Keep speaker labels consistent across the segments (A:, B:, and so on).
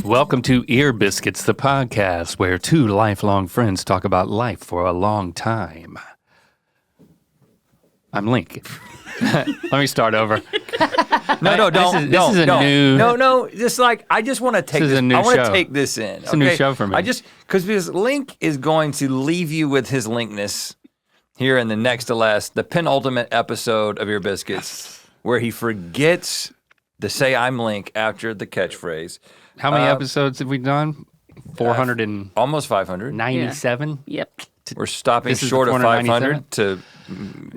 A: Welcome to Ear Biscuits, the podcast where two lifelong friends talk about life for a long time. I'm Link. Let me start over.
B: No,
A: This is a new.
B: No. Just like I just want to take this.
A: I
B: want to take this in.
A: It's a new show for me.
B: Because Link is going to leave you with his linkness here in the next to last, the penultimate episode of Ear Biscuits, where he forgets to say "I'm Link" after the catchphrase.
A: How many episodes have we done? 400 and
B: almost 500.
A: 97.
C: Yep.
B: We're stopping
A: This is
B: short
A: the
B: of 500 to.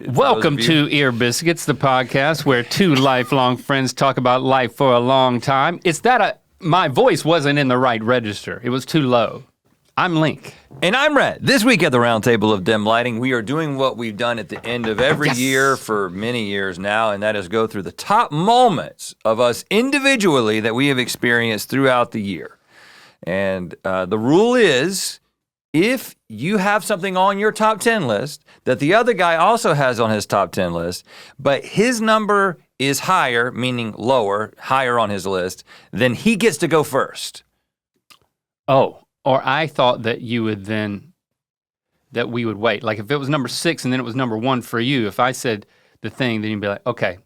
A: Welcome to Ear Biscuits, the podcast where two lifelong friends talk about life for a long time. It's that my voice wasn't in the right register. It was too low. I'm Link.
B: And I'm Rhett. This week at the Round Table of Dim Lighting, we are doing what we've done at the end of every year for many years now, and that is go through the top moments of us individually that we have experienced throughout the year. And the rule is, if you have something on your top 10 list that the other guy also has on his top 10 list, but his number is higher, meaning lower, higher on his list, then he gets to go first.
A: Oh. Or I thought that you would that we would wait. Like if it was number 6 and then it was number 1 for you, if I said the thing, then you'd be like, okay,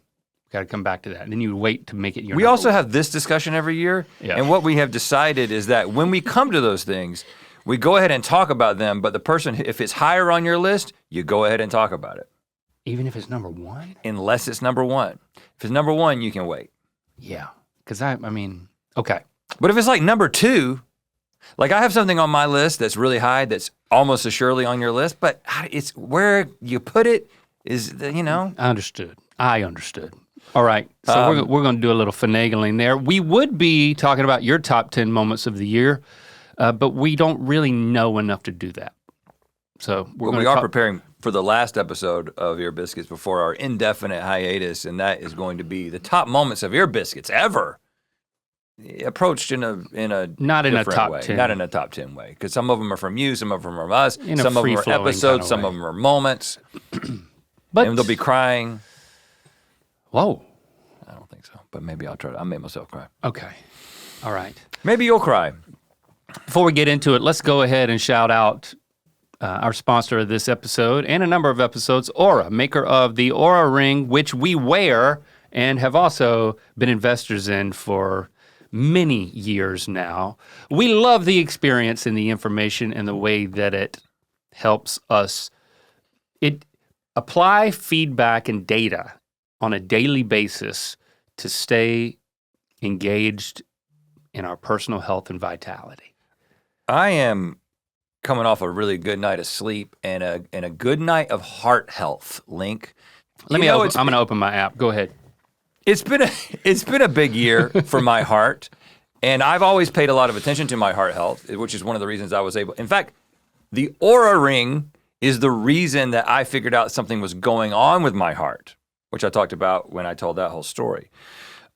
A: gotta come back to that. And then you would wait to make it your
B: We
A: number
B: also
A: 1.
B: have this discussion every year.
A: Yeah.
B: And what we have decided is that when we come to those things, we go ahead and talk about them, but the person, if it's higher on your list, you go ahead and talk about it.
A: Even if it's number 1?
B: Unless it's number 1. If it's number 1, you can wait.
A: Yeah, because I mean, okay.
B: But if it's like number 2, like I have something on my list that's really high that's almost assuredly on your list, but it's where you put it is, you know.
A: I understood. All right, so we're gonna do a little finagling there. We would be talking about your top 10 moments of the year, but we don't really know enough to do that. So
B: we are preparing for the last episode of Ear Biscuits before our indefinite hiatus, and that is going to be the top moments of Ear Biscuits ever. Approached in a
A: not in a top
B: way.
A: 10.
B: Not in a top 10 way, because some of them are from you, some of them are from us,
A: In a
B: some of them are
A: free-flowing
B: episodes,
A: kind of
B: some
A: way.
B: of them are moments,
A: but
B: and they'll be crying.
A: Whoa.
B: I don't think so, but maybe I'll try to. I made myself cry.
A: Okay. All right.
B: Maybe you'll cry.
A: Before we get into it, let's go ahead and shout out our sponsor of this episode and a number of episodes, Aura, maker of the Aura Ring, which we wear and have also been investors in for many years now. We love the experience and the information and the way that it helps us apply feedback and data on a daily basis to stay engaged in our personal health and vitality.
B: I am coming off a really good night of sleep and a good night of heart health, Link.
A: I'm gonna open my app. Go ahead.
B: It's been a big year for my heart, and I've always paid a lot of attention to my heart health, which is one of the reasons I was able. In fact, the Aura Ring is the reason that I figured out something was going on with my heart, which I talked about when I told that whole story.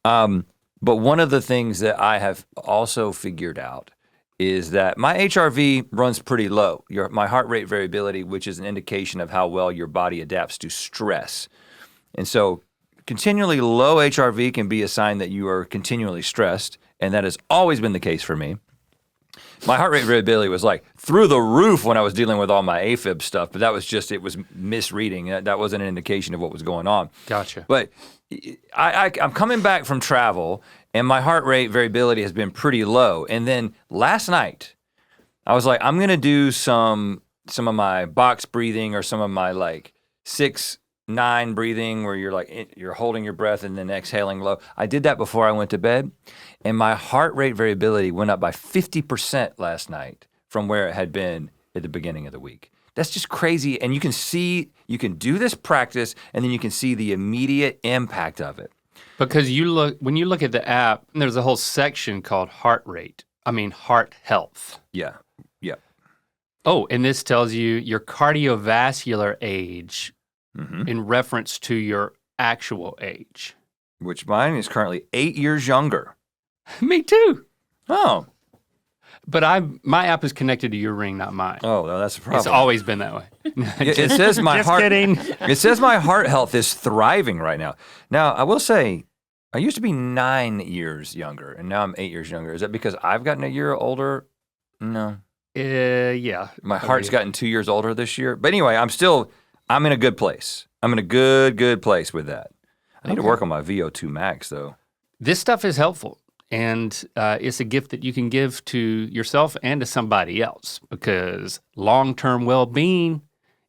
B: But one of the things that I have also figured out is that my HRV runs pretty low. My heart rate variability, which is an indication of how well your body adapts to stress, and so. Continually low HRV can be a sign that you are continually stressed, and that has always been the case for me. My heart rate variability was like through the roof when I was dealing with all my AFib stuff, but that was just, it was misreading. That wasn't an indication of what was going on.
A: Gotcha.
B: But I'm coming back from travel, and my heart rate variability has been pretty low. And then last night, I was like, I'm gonna do some of my box breathing or some of my like 6-9 breathing where you're holding your breath and then exhaling low. I did that before I went to bed, and my heart rate variability went up by 50% last night from where it had been at the beginning of the week. That's just crazy, and you can do this practice, and then you can see the immediate impact of it.
A: Because when you look at the app, there's a whole section called heart health.
B: Yeah.
A: Oh, and this tells you your cardiovascular age in reference to your actual age.
B: Which mine is currently 8 years younger.
A: Me too.
B: Oh.
A: But my app is connected to your ring, not mine.
B: Oh, no, that's a problem.
A: It's always been that way.
B: It says my
A: Just
B: heart.
A: kidding.
B: It says my heart health is thriving right now. Now, I will say, I used to be 9 years younger, and now I'm 8 years younger. Is that because I've gotten a year older? No.
A: Yeah.
B: My heart's gotten 2 years older this year. But anyway, I'm in a good place. I'm in a good place with that. I need to work on my VO2 max, though.
A: This stuff is helpful, and it's a gift that you can give to yourself and to somebody else, because long-term well-being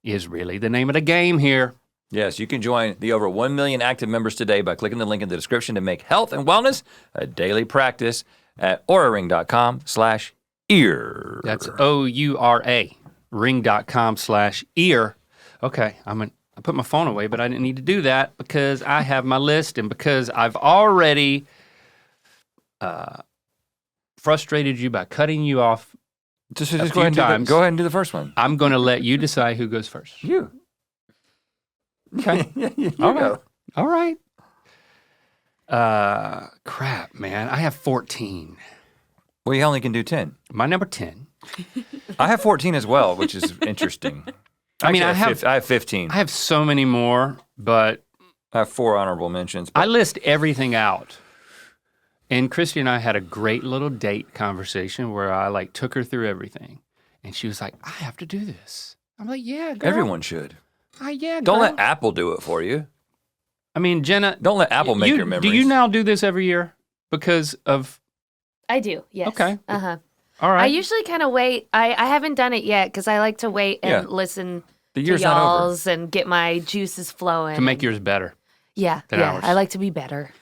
A: is really the name of the game here.
B: Yes, you can join the over 1 million active members today by clicking the link in the description to make health and wellness a daily practice at auraring.com/ear.
A: That's OURA, ring.com/ear. Okay, I put my phone away, but I didn't need to do that because I have my list, and because I've already frustrated you by cutting you off
B: Just
A: a
B: go
A: few
B: ahead,
A: times.
B: go ahead and do the first one.
A: I'm going to let you decide who goes first.
B: You.
A: Okay.
B: You
A: All
B: go.
A: right. Crap, man. I have 14.
B: Well, you only can do 10.
A: My number 10.
B: I have 14 as well, which is interesting.
A: I mean,
B: Actually, I have 15.
A: I have so many more, but
B: I have 4 honorable mentions.
A: I list everything out. And Christy and I had a great little date conversation where I took her through everything. And she was like, I have to do this. I'm like, yeah, girl.
B: Everyone should.
A: Yeah,
B: Don't
A: girl.
B: let Apple do it for you.
A: I mean, Jenna.
B: Don't let Apple make your memories.
A: Do you now do this every year because of?
C: I do, yes.
A: Okay.
C: Uh-huh.
A: All right.
C: I usually kind of wait. I haven't done it yet because I like to wait and listen
B: The
C: to
B: year's not over.
C: y'all's and get my juices flowing.
A: To make yours better.
C: Yeah,
A: than
C: yeah.
A: ours.
C: I like to be better.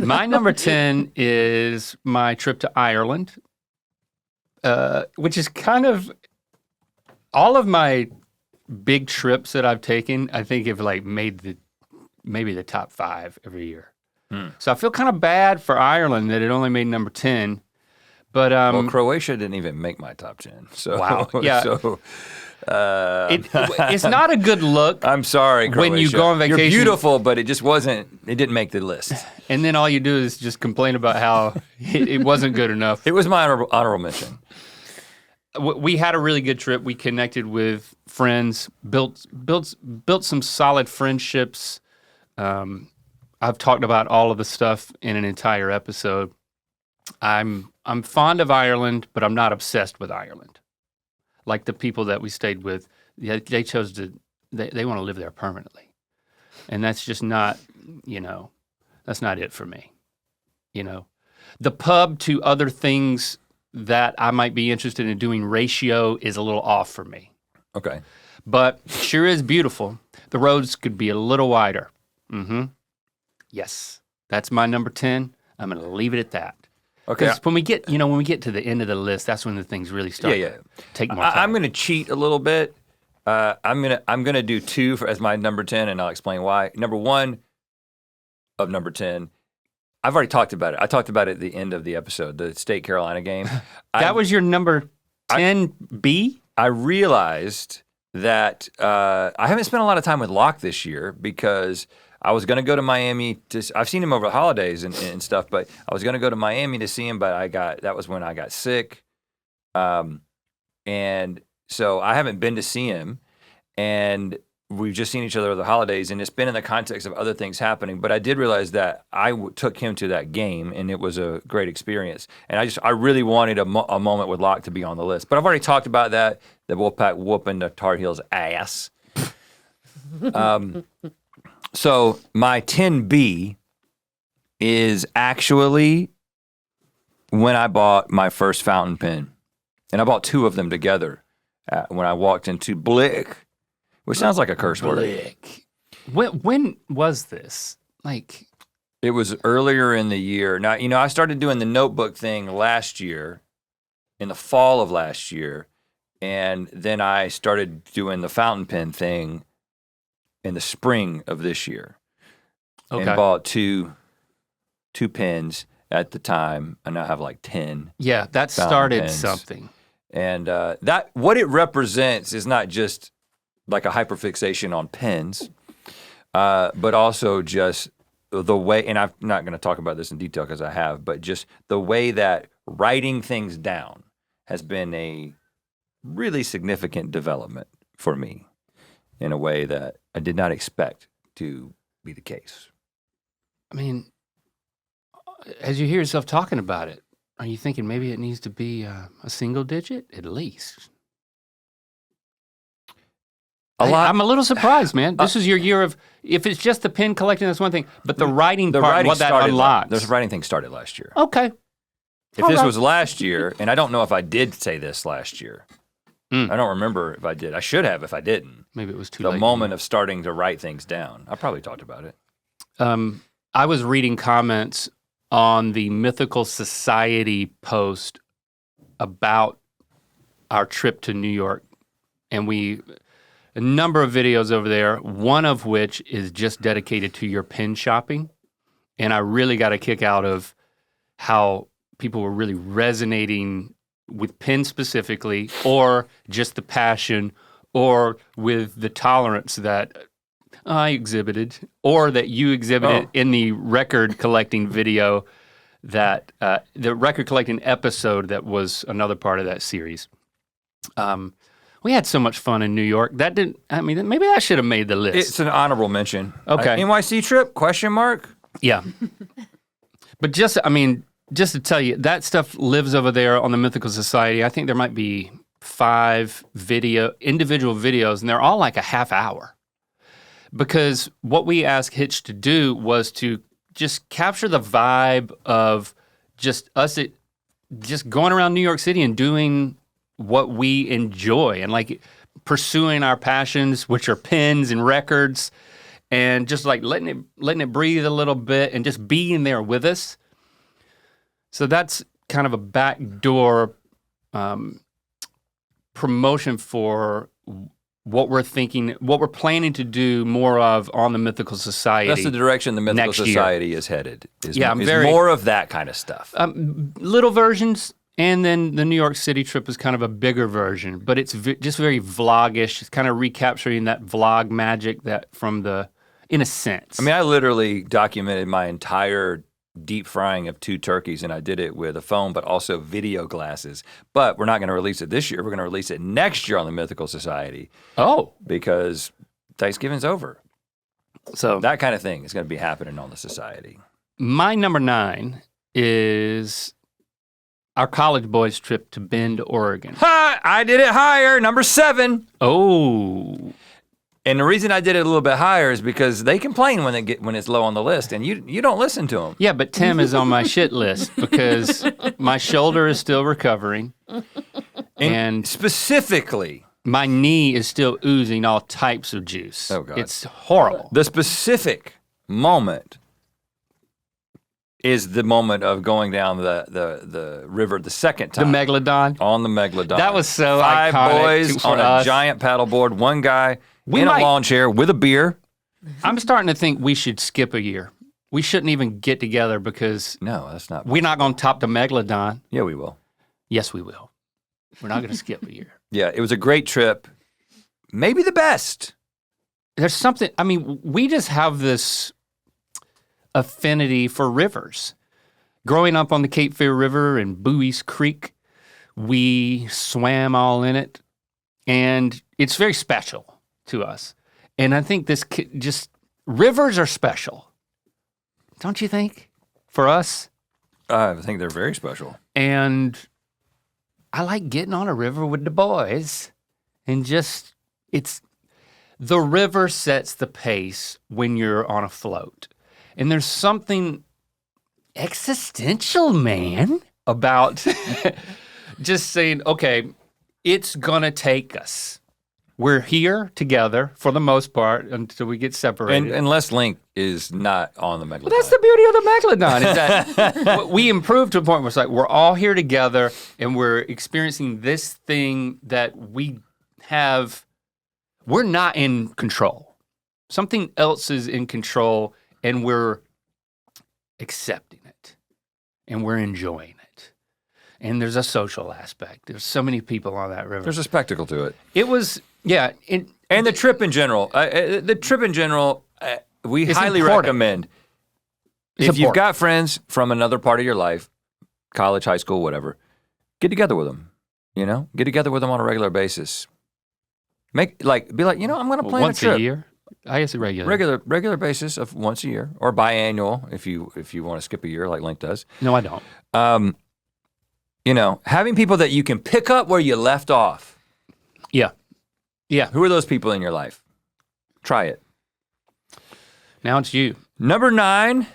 A: My number 10 is my trip to Ireland, which is kind of all of my big trips that I've taken, I think have made maybe the top 5 every year. So I feel kind of bad for Ireland that it only made number 10. But
B: Well, Croatia didn't even make my top 10. So,
A: Wow. Yeah.
B: So,
A: it's not a good look.
B: I'm sorry, Croatia.
A: When you go on vacation-
B: You're beautiful, but it didn't make the list.
A: And then all you do is just complain about how it wasn't good enough.
B: It was my honorable mention.
A: We had a really good trip. We connected with friends, built some solid friendships. I've talked about all of the stuff in an entire episode. I'm fond of Ireland, but I'm not obsessed with Ireland. Like the people that we stayed with, they chose to, they want to live there permanently. And that's just not, that's not it for me. The pub to other things that I might be interested in doing ratio is a little off for me.
B: Okay.
A: But sure is beautiful. The roads could be a little wider. Yes, that's my number 10. I'm gonna leave it at that.
B: Okay.
A: Because when we get to the end of the list, that's when the things really start to take more time.
B: I'm going to cheat a little bit. I'm gonna do 2 as my number 10, and I'll explain why. Number 1 of number 10, I've already talked about it. I talked about it at the end of the episode, the State Carolina game.
A: That was your number 10B?
B: I realized that I haven't spent a lot of time with Locke this year because I was going to go to Miami I've seen him over the holidays and stuff, but I was going to go to Miami to see him, but that was when I got sick. And so I haven't been to see him, and we've just seen each other over the holidays, and it's been in the context of other things happening. But I did realize that I took him to that game, and it was a great experience. And I really wanted a moment with Locke to be on the list. But I've already talked about that, the Wolfpack whooping the Tar Heels' ass. So my 10B is actually when I bought my first fountain pen. And I bought 2 of them together when I walked into Blick, which sounds like a curse word.
A: Blick. When was this?
B: It was earlier in the year. Now, I started doing the notebook thing last year, in the fall of last year, and then I started doing the fountain pen thing in the spring of this year.
A: Okay.
B: And bought two pens at the time. I now have 10.
A: Yeah, that
B: fountain
A: started
B: pens.
A: something.
B: And that what it represents is not just a hyperfixation on pens, but also just the way, and I'm not going to talk about this in detail because I have, but just the way that writing things down has been a really significant development for me in a way that I did not expect to be the case.
A: I mean, as you hear yourself talking about it, are you thinking maybe it needs to be a single digit at least? I'm a little surprised, man. This is your year of, if it's just the pen collecting, that's one thing, but the writing part, what that unlocks.
B: The writing thing started last year.
A: Okay.
B: If this was last year, and I don't know if I did say this last year. I don't remember if I did. I should have if I didn't.
A: Maybe it was too late.
B: The moment of starting to write things down. I probably talked about it.
A: I was reading comments on the Mythical Society post about our trip to New York, and a number of videos over there, one of which is just dedicated to your pen shopping. And I really got a kick out of how people were really resonating with pen specifically, or just the passion, or with the tolerance that I exhibited, or that you exhibited in the record collecting video, that the record collecting episode that was another part of that series. We had so much fun in New York. Maybe that should have made the list.
B: It's an honorable mention.
A: Okay.
B: NYC trip, question mark?
A: Yeah. But just to tell you, that stuff lives over there on the Mythical Society. I think there might be 5 individual videos, and they're all like a half hour. Because what we asked Hitch to do was to just capture the vibe of just us just going around New York City and doing what we enjoy, and like pursuing our passions, which are pens and records, and just like letting it breathe a little bit and just being there with us. So that's kind of a backdoor promotion for what we're planning to do more of on the Mythical Society.
B: That's the direction the Mythical Society is headed. More of that kind of stuff.
A: Little versions. And then the New York City trip is kind of a bigger version, but it's just very vlogish. It's kind of recapturing that vlog magic in a sense.
B: I literally documented my entire deep frying of 2 turkeys, and I did it with a phone, but also video glasses. But we're not gonna release it this year. We're gonna release it next year on the Mythical Society.
A: Oh.
B: Because Thanksgiving's over.
A: So
B: that kind of thing is gonna be happening on the Society.
A: My number 9 is our college boys trip to Bend, Oregon.
B: Ha! I did it higher, number 7.
A: Oh.
B: And the reason I did it a little bit higher is because they complain when it's low on the list, and you don't listen to them.
A: Yeah, but Tim is on my shit list because my shoulder is still recovering. And
B: specifically,
A: my knee is still oozing all types of juice.
B: Oh, God.
A: It's horrible.
B: The specific moment is the moment of going down the river the second time.
A: The Megalodon?
B: On the Megalodon.
A: That was so
B: 5
A: iconic
B: boys on a giant paddleboard, one guy in a lawn chair with a beer.
A: I'm starting to think we should skip a year. We shouldn't even get together because
B: no, that's not.
A: We're not going to top the Megalodon.
B: Yeah, we will.
A: Yes, we will. We're not going to skip a year.
B: Yeah, it was a great trip. Maybe the best.
A: There's something, we just have this affinity for rivers. Growing up on the Cape Fear River and Bowie's Creek, we swam all in it, and it's very special to us. And I think rivers are special, don't you think, for us?
B: I think they're very special.
A: And I like getting on a river with the boys, and the river sets the pace when you're on a float. And there's something existential, man, about just saying, okay, it's gonna take us. We're here together for the most part until we get separated.
B: Unless Link is not on the Megalodon.
A: Well, that's the beauty of the Megalodon, is that we improved to a point where it's like, we're all here together and we're experiencing this thing that we're not in control. Something else is in control, and we're accepting it, and we're enjoying it. And there's a social aspect. There's so many people on that river.
B: There's a spectacle to it.
A: It was, yeah.
B: And the trip in general. We highly recommend. If you've got friends from another part of your life, college, high school, whatever, get together with them. Get together with them on a regular basis. Be like, I'm going to plan a trip.
A: Once a year? I guess
B: regular basis of once a year, or biannual if you want to skip a year like Link does.
A: No, I don't.
B: You know, having people that you can pick up where you left off.
A: Yeah.
B: Who are those people in your life? Try it.
A: Now it's you.
B: Number 9.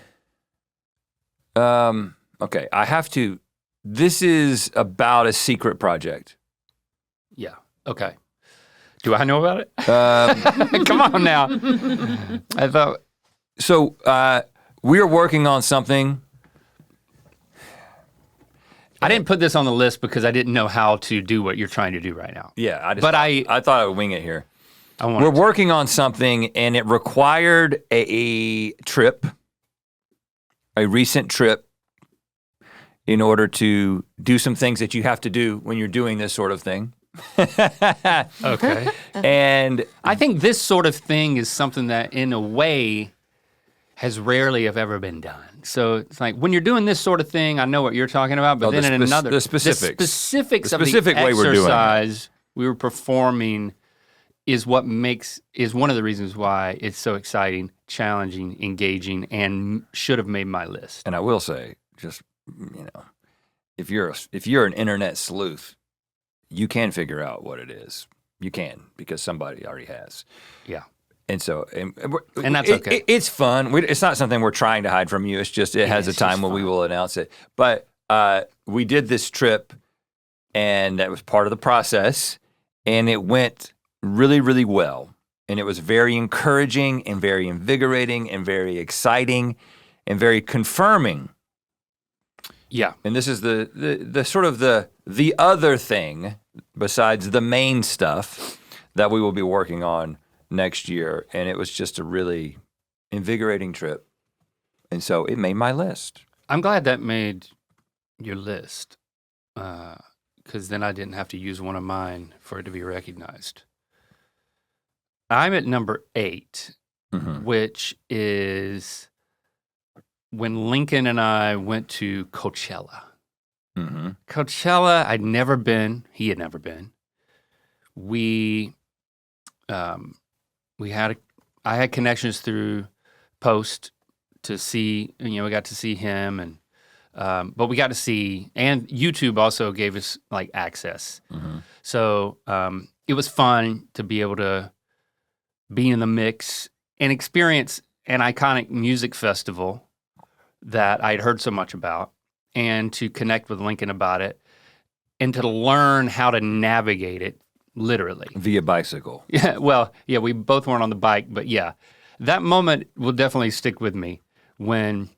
B: Okay, I have to. This is about a secret project.
A: Yeah. Okay. Do I know about it? Come on now. I thought.
B: So we're working on something.
A: I didn't put this on the list because I didn't know how to do what you're trying to do right now.
B: Yeah,
A: I
B: thought I would wing it here.
A: We're
B: working on something, and it required a trip, a recent trip, in order to do some things that you have to do when you're doing this sort of thing.
A: Okay.
B: And
A: I think this sort of thing is something that, in a way, has rarely have ever been done. So it's like, when you're doing this sort of thing, I know what you're talking about, but then
B: the specific
A: way
B: we're doing
A: exercise we were performing is one of the reasons why it's so exciting, challenging, engaging, and should have made my list.
B: And I will say, just, you know, if you're an internet sleuth, you can figure out what it is. You can, because somebody already has.
A: Yeah.
B: And so, and
A: that's okay.
B: It's fun. It's not something we're trying to hide from you. It's just, it has a time when we will announce it. But we did this trip, and that was part of the process, and it went really, really well. And it was very encouraging and very invigorating and very exciting and very confirming.
A: Yeah.
B: And this is the sort of the other thing besides the main stuff that we will be working on next year. And it was just a really invigorating trip. And so it made my list.
A: I'm glad that made your list, because then I didn't have to use one of mine for it to be recognized. I'm at number 8, which is when Lincoln and I went to Coachella.
B: Mm-hmm.
A: Coachella, I'd never been. He had never been. I had connections through Post to see. You know, we got to see him, and but we got to see, and YouTube also gave us like access.
B: Mm-hmm.
A: So it was fun to be able to be in the mix and experience an iconic music festival that I'd heard so much about, and to connect with Lincoln about it, and to learn how to navigate it, literally.
B: Via bicycle.
A: Yeah, well, yeah, we both weren't on the bike, but yeah. That moment will definitely stick with me when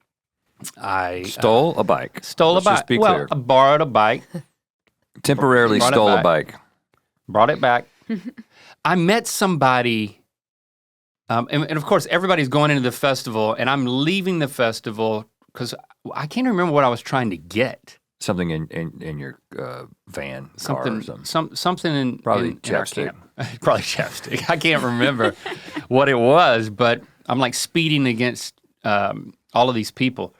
A: I...
B: Stole a bike.
A: Stole a bike.
B: Just be
A: well,
B: clear.
A: I borrowed a bike.
B: Temporarily stole a bike.
A: Brought it back. I met somebody... and of course, everybody's going into the festival, and I'm leaving the festival because I can't remember what I was trying to get.
B: Something in your van, car or something.
A: Something in...
B: Probably
A: in our
B: chapstick.
A: camp. Probably chapstick. I can't remember what it was, but I'm like speeding against all of these people.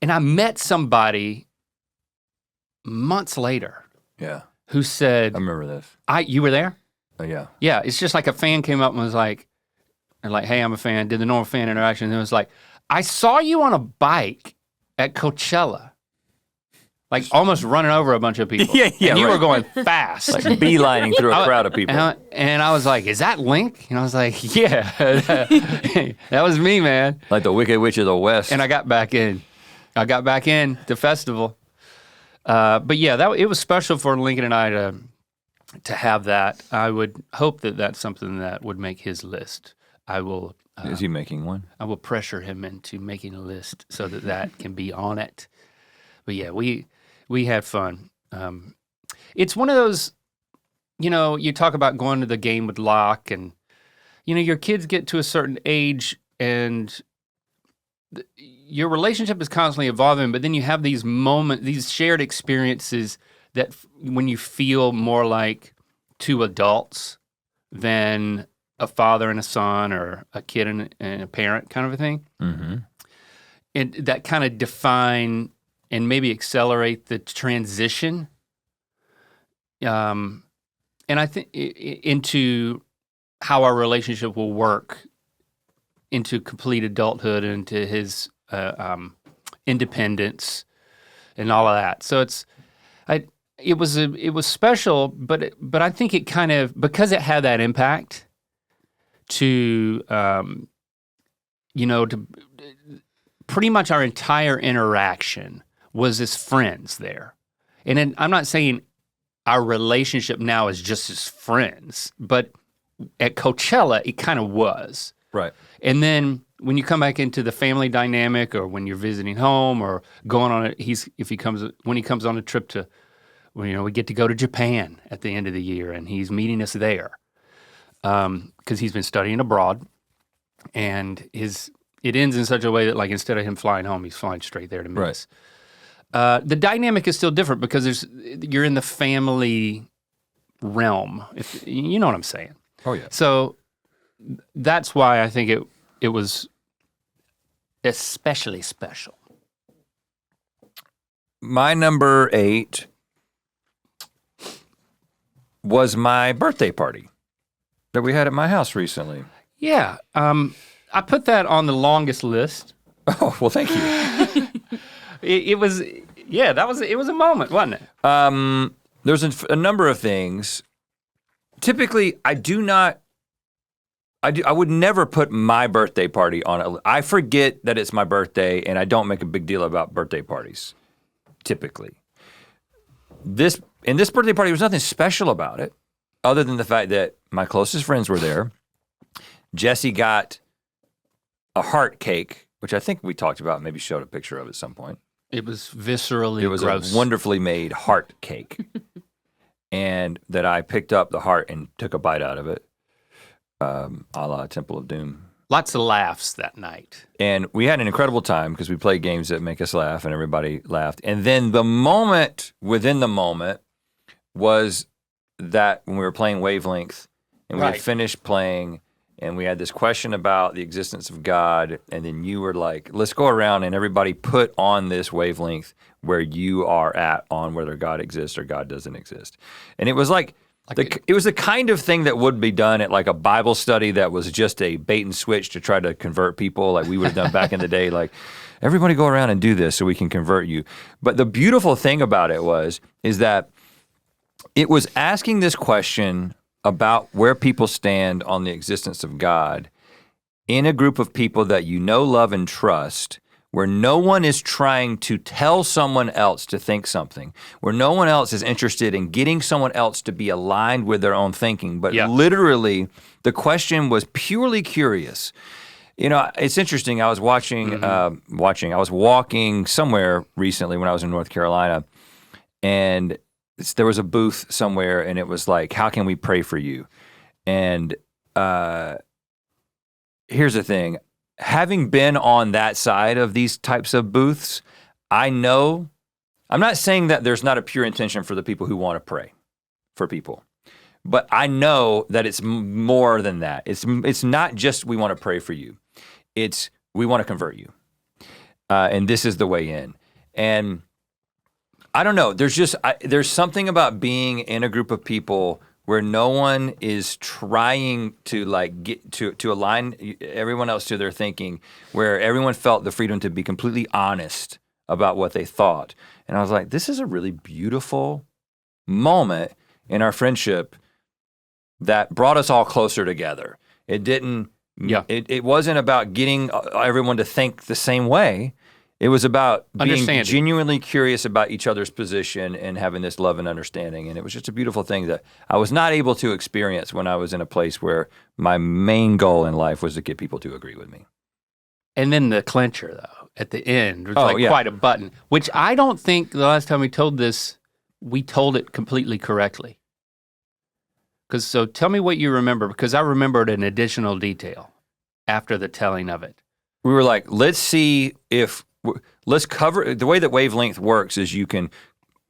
A: And I met somebody months later
B: Yeah.
A: who said...
B: I remember this.
A: You were there?
B: Oh, yeah.
A: Yeah, it's just like a fan came up and was like, hey, I'm a fan, did the normal fan interaction, and it was like, I saw you on a bike at Coachella, like almost running over a bunch of people.
B: Yeah,
A: and you
B: right.
A: were going fast.
B: Like beelining through a crowd of people.
A: And I was like, is that Link? And I was like, yeah, that was me, man.
B: Like the Wicked Witch of the West.
A: And I got back in. The festival. But yeah, it was special for Lincoln and I to have that. I would hope that that's something that would make his list. I will.
B: Is he making one?
A: I will pressure him into making a list so that can be on it. But yeah, we had fun. It's one of those, you know, you talk about going to the game with Locke, and you know, your kids get to a certain age and your relationship is constantly evolving, but then you have these moments, these shared experiences that when you feel more like two adults than a father and a son, or a kid and a parent kind of a thing.
B: Mm-hmm.
A: And that kind of define and maybe accelerate the transition. And I think into how our relationship will work into complete adulthood, into his independence, and all of that. So it was special, but I think it kind of, because it had that impact to to pretty much our entire interaction was as friends there. And then, I'm not saying our relationship now is just as friends, but at Coachella, it kind of was.
B: Right.
A: And then when you come back into the family dynamic, or when you're visiting home, or going on when he comes on a trip to, we get to go to Japan at the end of the year, and he's meeting us there because he's been studying abroad, and it ends in such a way that, like, instead of him flying home, he's flying straight there to meet us. The dynamic is still different because you're in the family realm, if you know what I'm saying.
B: Oh yeah.
A: So that's why I think it was especially special.
B: My number 8 was my birthday party that we had at my house recently.
A: Yeah, I put that on the longest list.
B: Oh, well, thank you.
A: It was a moment, wasn't it?
B: There's a number of things. Typically, I would never put my birthday party on it. I forget that it's my birthday, and I don't make a big deal about birthday parties, typically. This birthday party, there was nothing special about it, other than the fact that my closest friends were there. Jessie got a heart cake, which I think we talked about, maybe showed a picture of at some point.
A: It was viscerally
B: gross. It was a wonderfully made heart cake. And that I picked up the heart and took a bite out of it, a la Temple of Doom.
A: Lots of laughs that night.
B: And we had an incredible time because we played games that make us laugh, and everybody laughed. And then within the moment was that when we were playing Wavelength, and we had finished playing, and we had this question about the existence of God, and then you were like, let's go around and everybody put on this wavelength where you are at on whether God exists or God doesn't exist. And it was it was the kind of thing that would be done at like a Bible study that was just a bait and switch to try to convert people, like we would have done back in the day, like, everybody go around and do this so we can convert you. But the beautiful thing about it is that it was asking this question about where people stand on the existence of God in a group of people that you know, love, and trust, where no one is trying to tell someone else to think something, where no one else is interested in getting someone else to be aligned with their own thinking, but literally the question was purely curious. It's interesting, I was I was walking somewhere recently when I was in North Carolina, and there was a booth somewhere, and it was like, how can we pray for you? And here's the thing. Having been on that side of these types of booths, I know, I'm not saying that there's not a pure intention for the people who want to pray for people, but I know that it's more than that. It's not just we want to pray for you. It's we want to convert you. And this is the way in. And I don't know. There's something about being in a group of people where no one is trying to like get to align everyone else to their thinking, where everyone felt the freedom to be completely honest about what they thought. And I was like, this is a really beautiful moment in our friendship that brought us all closer together. It didn't.
A: Yeah.
B: It wasn't about getting everyone to think the same way. It was about being genuinely curious about each other's position and having this love and understanding. And it was just a beautiful thing that I was not able to experience when I was in a place where my main goal in life was to get people to agree with me.
A: And then the clincher, though, at the end, was quite a button, which I don't think the last time we told this, we told it completely correctly. So tell me what you remember, because I remembered an additional detail after the telling of it.
B: We were like, let's cover, the way that wavelength works is you can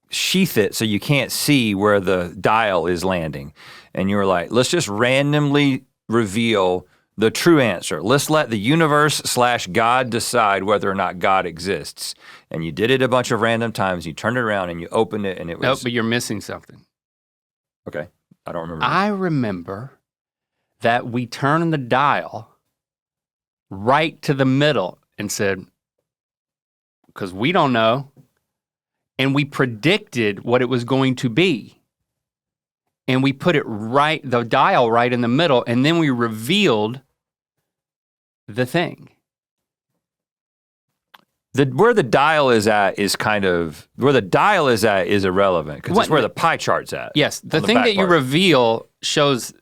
B: sheath it so you can't see where the dial is landing. And you were like, let's just randomly reveal the true answer. Let's let the universe/God decide whether or not God exists. And you did it a bunch of random times. You turned it around and you opened it and it was...
A: Nope, but you're missing something.
B: Okay, I don't remember.
A: I remember that we turned the dial right to the middle and said, because we don't know, and we predicted what it was going to be. And we put it right, the dial right in the middle, and then we revealed the thing.
B: Where the dial is at is irrelevant because it's where the pie chart's at.
A: Yes, the thing that you reveal shows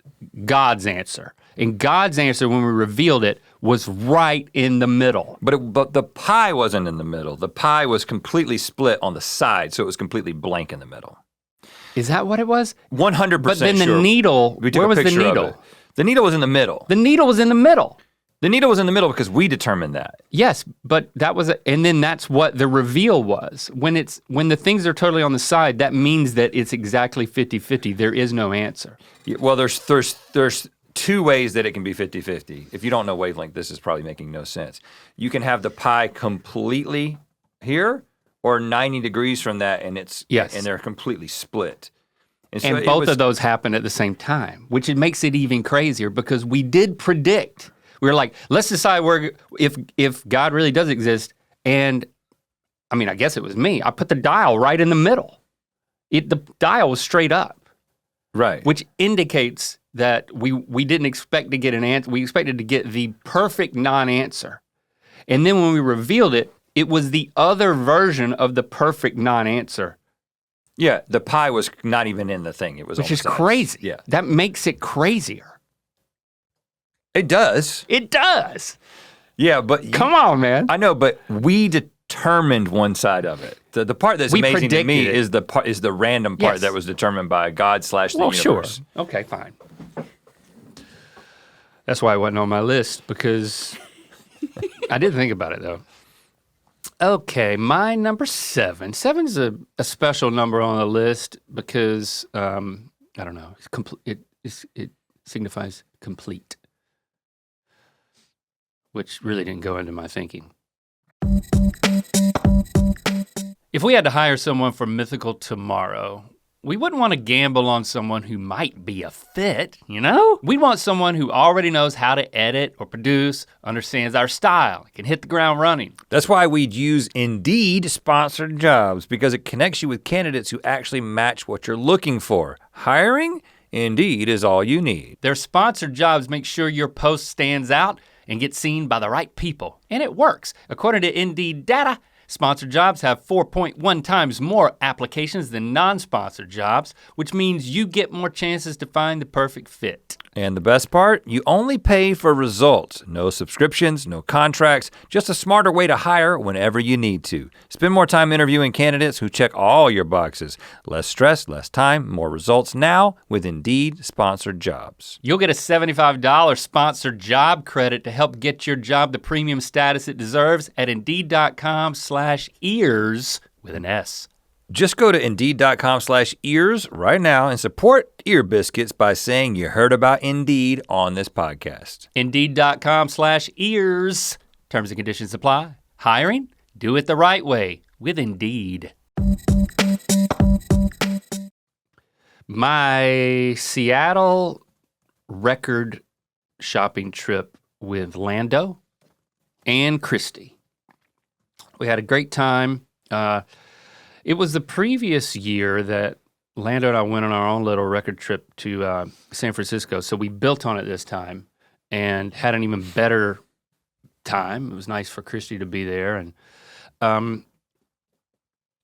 A: God's answer. And God's answer when we revealed it was right in the middle.
B: But the pie wasn't in the middle. The pie was completely split on the side, so it was completely blank in the middle.
A: Is that what it was?
B: 100%
A: But then
B: sure.
A: the needle, where was the needle?
B: The needle was in the middle.
A: The needle was in the middle.
B: The needle was in the middle because we determined that.
A: Yes, but that was, and then that's what the reveal was. When the things are totally on the side, that means that it's exactly 50-50. There is no answer.
B: Yeah, well, there's two ways that it can be 50-50. If you don't know wavelength, this is probably making no sense. You can have the pie completely here or 90 degrees from that and and they're completely split.
A: And so both of those happen at the same time, which it makes it even crazier because we did predict. We were like, let's decide if God really does exist. And I mean, I guess it was me. I put the dial right in the middle. The dial was straight up.
B: Right.
A: Which indicates that we didn't expect to get an answer. We expected to get the perfect non-answer. And then when we revealed it, it was the other version of the perfect non-answer.
B: Yeah, the pie was not even in the thing. It was
A: Which is crazy.
B: Yeah.
A: That makes it crazier.
B: It does.
A: It does.
B: Yeah, but
A: come on, man.
B: I know, but we determined one side of it. The part that's amazing to me is the random part that was determined by God/the universe.
A: Sure. Okay, fine. That's why it wasn't on my list because I didn't think about it though. Okay, my number 7. 7's a special number on the list because I don't know. It signifies complete, which really didn't go into my thinking. If we had to hire someone for Mythical tomorrow, we wouldn't want to gamble on someone who might be a fit, you know? We'd want someone who already knows how to edit or produce, understands our style, can hit the ground running.
B: That's why we'd use Indeed sponsored jobs because it connects you with candidates who actually match what you're looking for. Hiring? Indeed is all you need.
A: Their sponsored jobs make sure your post stands out and gets seen by the right people, and it works. According to Indeed data, sponsored jobs have 4.1 times more applications than non-sponsored jobs, which means you get more chances to find the perfect fit.
B: And the best part, you only pay for results. No subscriptions, no contracts, just a smarter way to hire whenever you need to. Spend more time interviewing candidates who check all your boxes. Less stress, less time, more results now with Indeed sponsored jobs.
A: You'll get a $75 sponsored job credit to help get your job the premium status it deserves at Indeed.com/ears with an S.
B: Just go to Indeed.com/ears right now and support Ear Biscuits by saying you heard about Indeed on this podcast.
A: Indeed.com/ears. Terms and conditions apply. Hiring? Do it the right way with Indeed. My Seattle record shopping trip with Lando and Christy. We had a great time. It was the previous year that Lando and I went on our own little record trip to San Francisco, so we built on it this time and had an even better time. It was nice for Christy to be there, and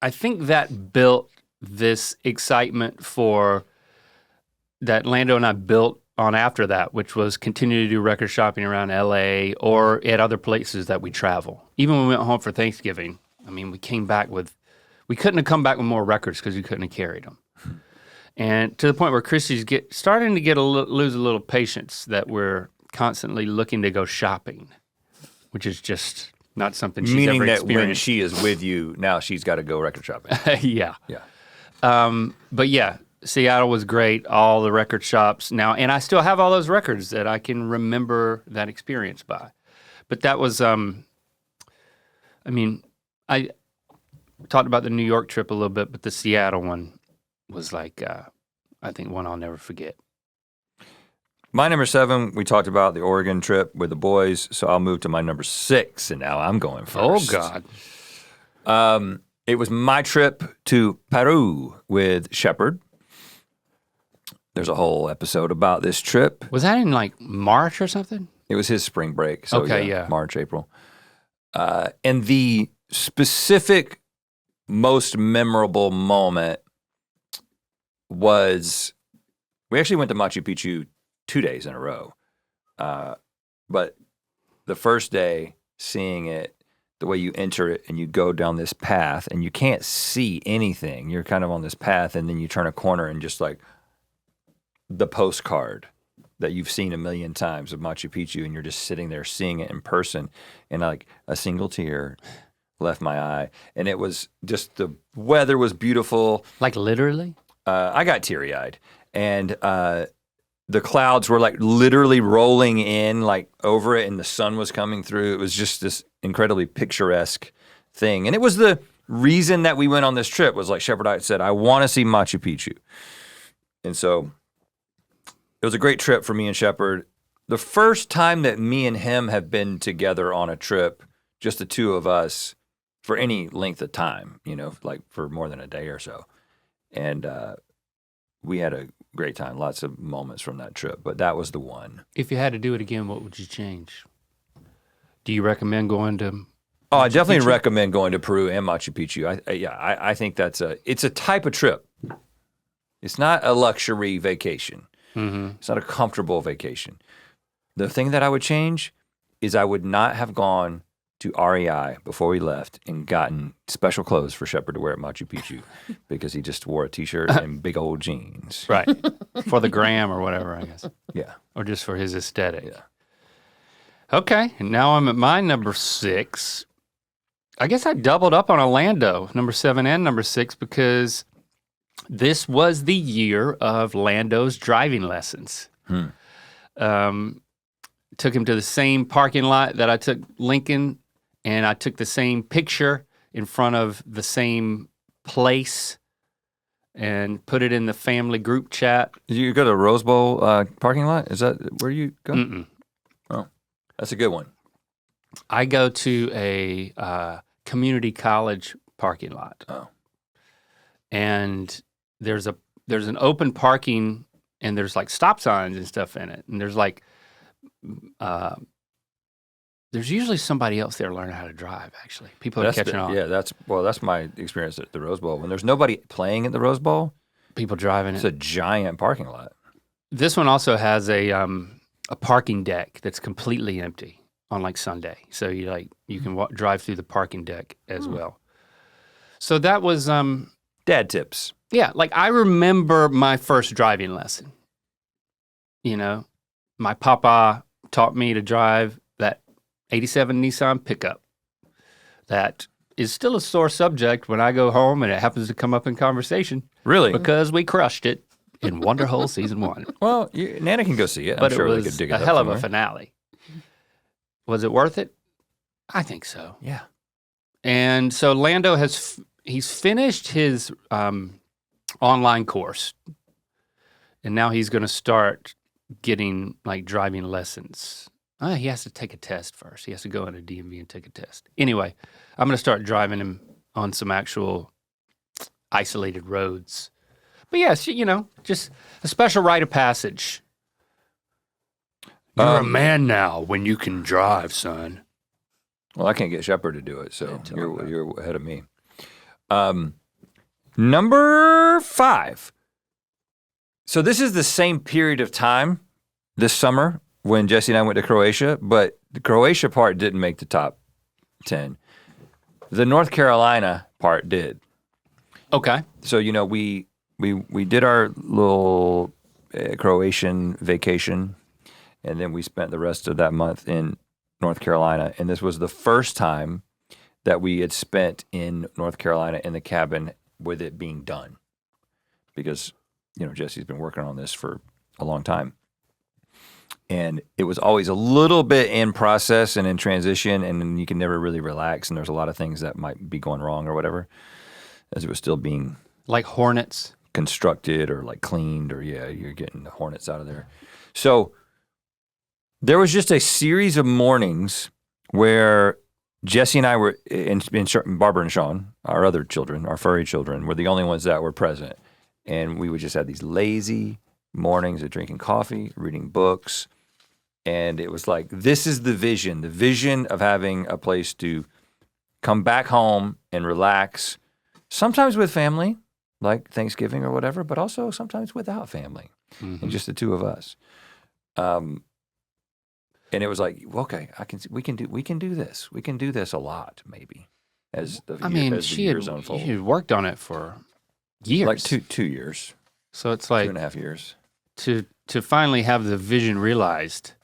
A: I think that built this excitement for that Lando and I built on after that, which was continue to do record shopping around LA or at other places that we travel. Even when we went home for Thanksgiving, I mean, we couldn't have come back with more records because we couldn't have carried them. And to the point where Christy's starting to lose a little patience that we're constantly looking to go shopping, which is just not something she's ever experienced.
B: Meaning that when she is with you, now she's got to go record shopping.
A: Yeah.
B: Yeah.
A: But yeah, Seattle was great, all the record shops now, and I still have all those records that I can remember that experience by. But that was, I talked about the New York trip a little bit, but the Seattle one was like, I think one I'll never forget.
B: My number 7, we talked about the Oregon trip with the boys, so I'll move to my number 6, and now I'm going first.
A: Oh, God.
B: It was my trip to Peru with Shepard. There's a whole episode about this trip.
A: Was that in like March or something?
B: It was his spring break, so
A: Okay, yeah.
B: March, April. And the specific most memorable moment was, we actually went to Machu Picchu 2 days in a row. But the first day, seeing it, the way you enter it and you go down this path and you can't see anything. You're kind of on this path and then you turn a corner and just like the postcard that you've seen a million times of Machu Picchu, and you're just sitting there seeing it in person, and like a single tear left my eye. And it was just, the weather was beautiful.
A: Like literally?
B: I got teary-eyed. And the clouds were like literally rolling in like over it, and the sun was coming through. It was just this incredibly picturesque thing. And it was the reason that we went on this trip, was like Shepard said, I want to see Machu Picchu. And so it was a great trip for me and Shepard. The first time that me and him have been together on a trip, just the two of us, for any length of time, you know, like for more than a day or so. And we had a great time, lots of moments from that trip, but that was the one.
A: If you had to do it again, what would you change? Do you recommend going to?
B: Oh, I definitely recommend going to Peru and Machu Picchu. I think it's a type of trip. It's not a luxury vacation.
A: Mm-hmm.
B: It's not a comfortable vacation. The thing that I would change is I would not have gone to REI before we left and gotten special clothes for Shepard to wear at Machu Picchu because he just wore a t-shirt and big old jeans.
A: Right. For the gram or whatever, I guess.
B: Yeah.
A: Or just for his aesthetic.
B: Yeah.
A: Okay, and now I'm at my number 6. I guess I doubled up on Lando, number 7 and number 6, because this was the year of Lando's driving lessons. Took him to the same parking lot that I took Lincoln, and I took the same picture in front of the same place and put it in the family group chat.
B: Did you go to Rose Bowl parking lot? Is that where you go?
A: Mm-mm.
B: Oh, that's a good one.
A: I go to a community college parking lot.
B: Oh.
A: And there's an open parking, and there's like stop signs and stuff in it. And there's like, there's usually somebody else there learning how to drive, actually. People are catching on.
B: Yeah, that's my experience at the Rose Bowl. When there's nobody playing at the Rose Bowl,
A: People driving
B: it's
A: it.
B: a giant parking lot.
A: This one also has a parking deck that's completely empty on like Sunday. So you can drive through the parking deck as well. So that was
B: Dad tips.
A: yeah, like I remember my first driving lesson. You know, my papa taught me to drive that 87 Nissan pickup that is still a sore subject when I go home and it happens to come up in conversation.
B: Really?
A: Because we crushed it in Wonderhole season 1.
B: Well, Nana can go see it.
A: But
B: I'm sure
A: it
B: they
A: was
B: could dig it
A: a
B: up
A: hell of a
B: somewhere.
A: finale. Was it worth it? I think so.
B: Yeah.
A: And so Lando he's finished his online course, and now he's going to start getting like driving lessons. He has to take a test first. He has to go into DMV and take a test. Anyway, I'm going to start driving him on some actual isolated roads. But yes, just a special rite of passage. You're a man now when you can drive, son.
B: Well, I can't get Shepard to do it, so
A: Yeah,
B: you're ahead of me. Number 5. So this is the same period of time this summer when Jessie and I went to Croatia, but the Croatia part didn't make the top 10. The North Carolina part did.
A: Okay.
B: So we did our little Croatian vacation, and then we spent the rest of that month in North Carolina. And this was the first time that we had spent in North Carolina in the cabin with it being done, because Jessie's been working on this for a long time, and it was always a little bit in process and in transition, and you can never really relax, and there's a lot of things that might be going wrong or whatever, as it was still being
A: Like hornets.
B: constructed or like cleaned, or you're getting the hornets out of there. So There was just a series of mornings where Jessie and I were, and Barbara and Sean, our other children, our furry children, were the only ones that were present. And we would just have these lazy mornings of drinking coffee, reading books. And it was like, this is the vision of having a place to come back home and relax, sometimes with family, like Thanksgiving or whatever, but also sometimes without family, and just the two of us. And it was like, okay, we can do this. We can do this a lot, maybe, as the years unfold.
A: She had worked on it for years.
B: Like 2 years.
A: So it's like
B: 2.5 years.
A: To finally have the vision realized,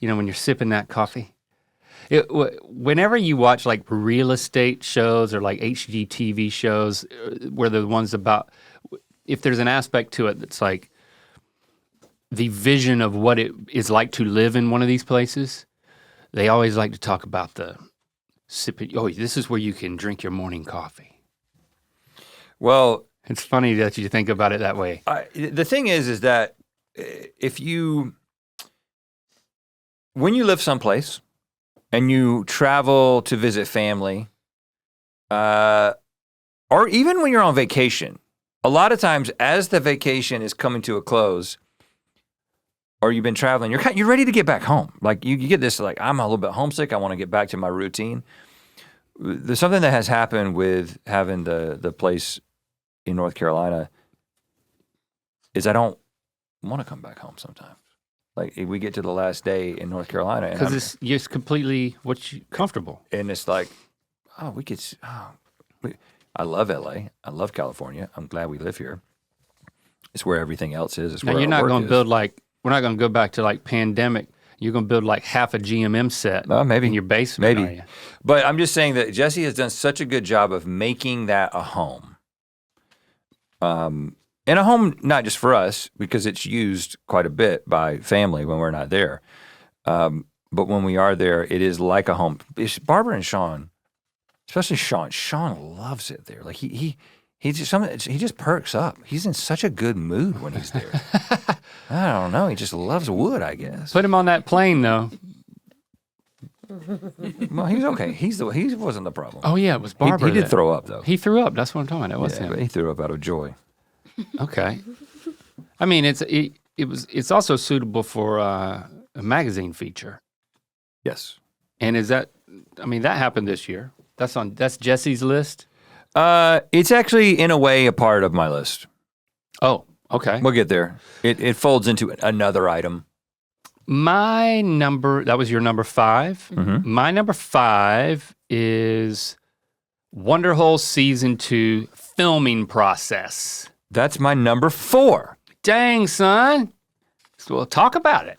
A: when you're sipping that coffee. Whenever you watch like real estate shows or like HGTV shows where the ones about, if there's an aspect to it that's like the vision of what it is like to live in one of these places, they always like to talk about the sipping, this is where you can drink your morning coffee.
B: Well,
A: it's funny that you think about it that way.
B: The thing is that when you live someplace and you travel to visit family, or even when you're on vacation, a lot of times as the vacation is coming to a close, or you've been traveling, you're ready to get back home. Like you get this, like, I'm a little bit homesick. I want to get back to my routine. There's something that has happened with having the place in North Carolina is I don't want to come back home sometimes. Like we get to the last day in North Carolina,
A: because it's just completely comfortable,
B: and it's like, I love LA, I love California. I'm glad we live here. It's where everything else is. It's
A: now
B: where
A: you're
B: our
A: not
B: work
A: going to
B: is.
A: build like, we're not going to go back to like pandemic. You're going to build like half a GMM set
B: maybe
A: in your basement.
B: Maybe, but I'm just saying that Jessie has done such a good job of making that a home. And a home not just for us, because it's used quite a bit by family when we're not there. But when we are there, it is like a home. Barbara and Sean, especially Sean. Sean loves it there. Like he just perks up. He's in such a good mood when he's there. I don't know. He just loves wood, I guess.
A: Put him on that plane though.
B: Well, he was okay. He wasn't the problem.
A: Oh yeah, it was Barbara.
B: He did throw up though.
A: He threw up. That's what I'm talking about. It was him.
B: But he threw up out of joy.
A: Okay. I mean, it's also suitable for a magazine feature.
B: Yes.
A: And that happened this year. That's Jessie's list?
B: It's actually in a way a part of my list.
A: Oh, okay.
B: We'll get there. It folds into another item.
A: That was your number 5.
B: Mm-hmm.
A: My number 5 is Wonderhole Season 2 filming process.
B: That's my number 4.
A: Dang, son. So we'll talk about it.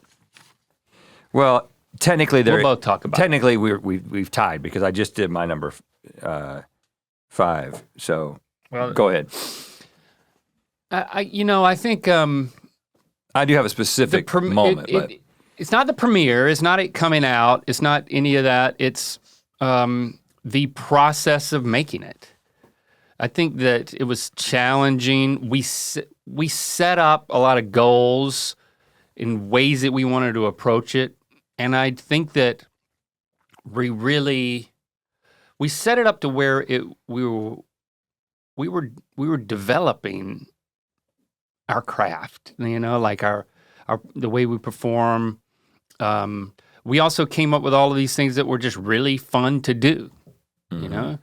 B: Well, technically,
A: we'll both talk about
B: technically, we've tied because I just did my number 5. So go ahead.
A: I think
B: I do have a specific moment, but
A: it's not the premiere. It's not it coming out. It's not any of that. It's the process of making it. I think that it was challenging. We set up a lot of goals in ways that we wanted to approach it, and I think that we set it up to where we were developing our craft. Like the way we perform. We also came up with all of these things that were just really fun to do.
B: Mm-hmm.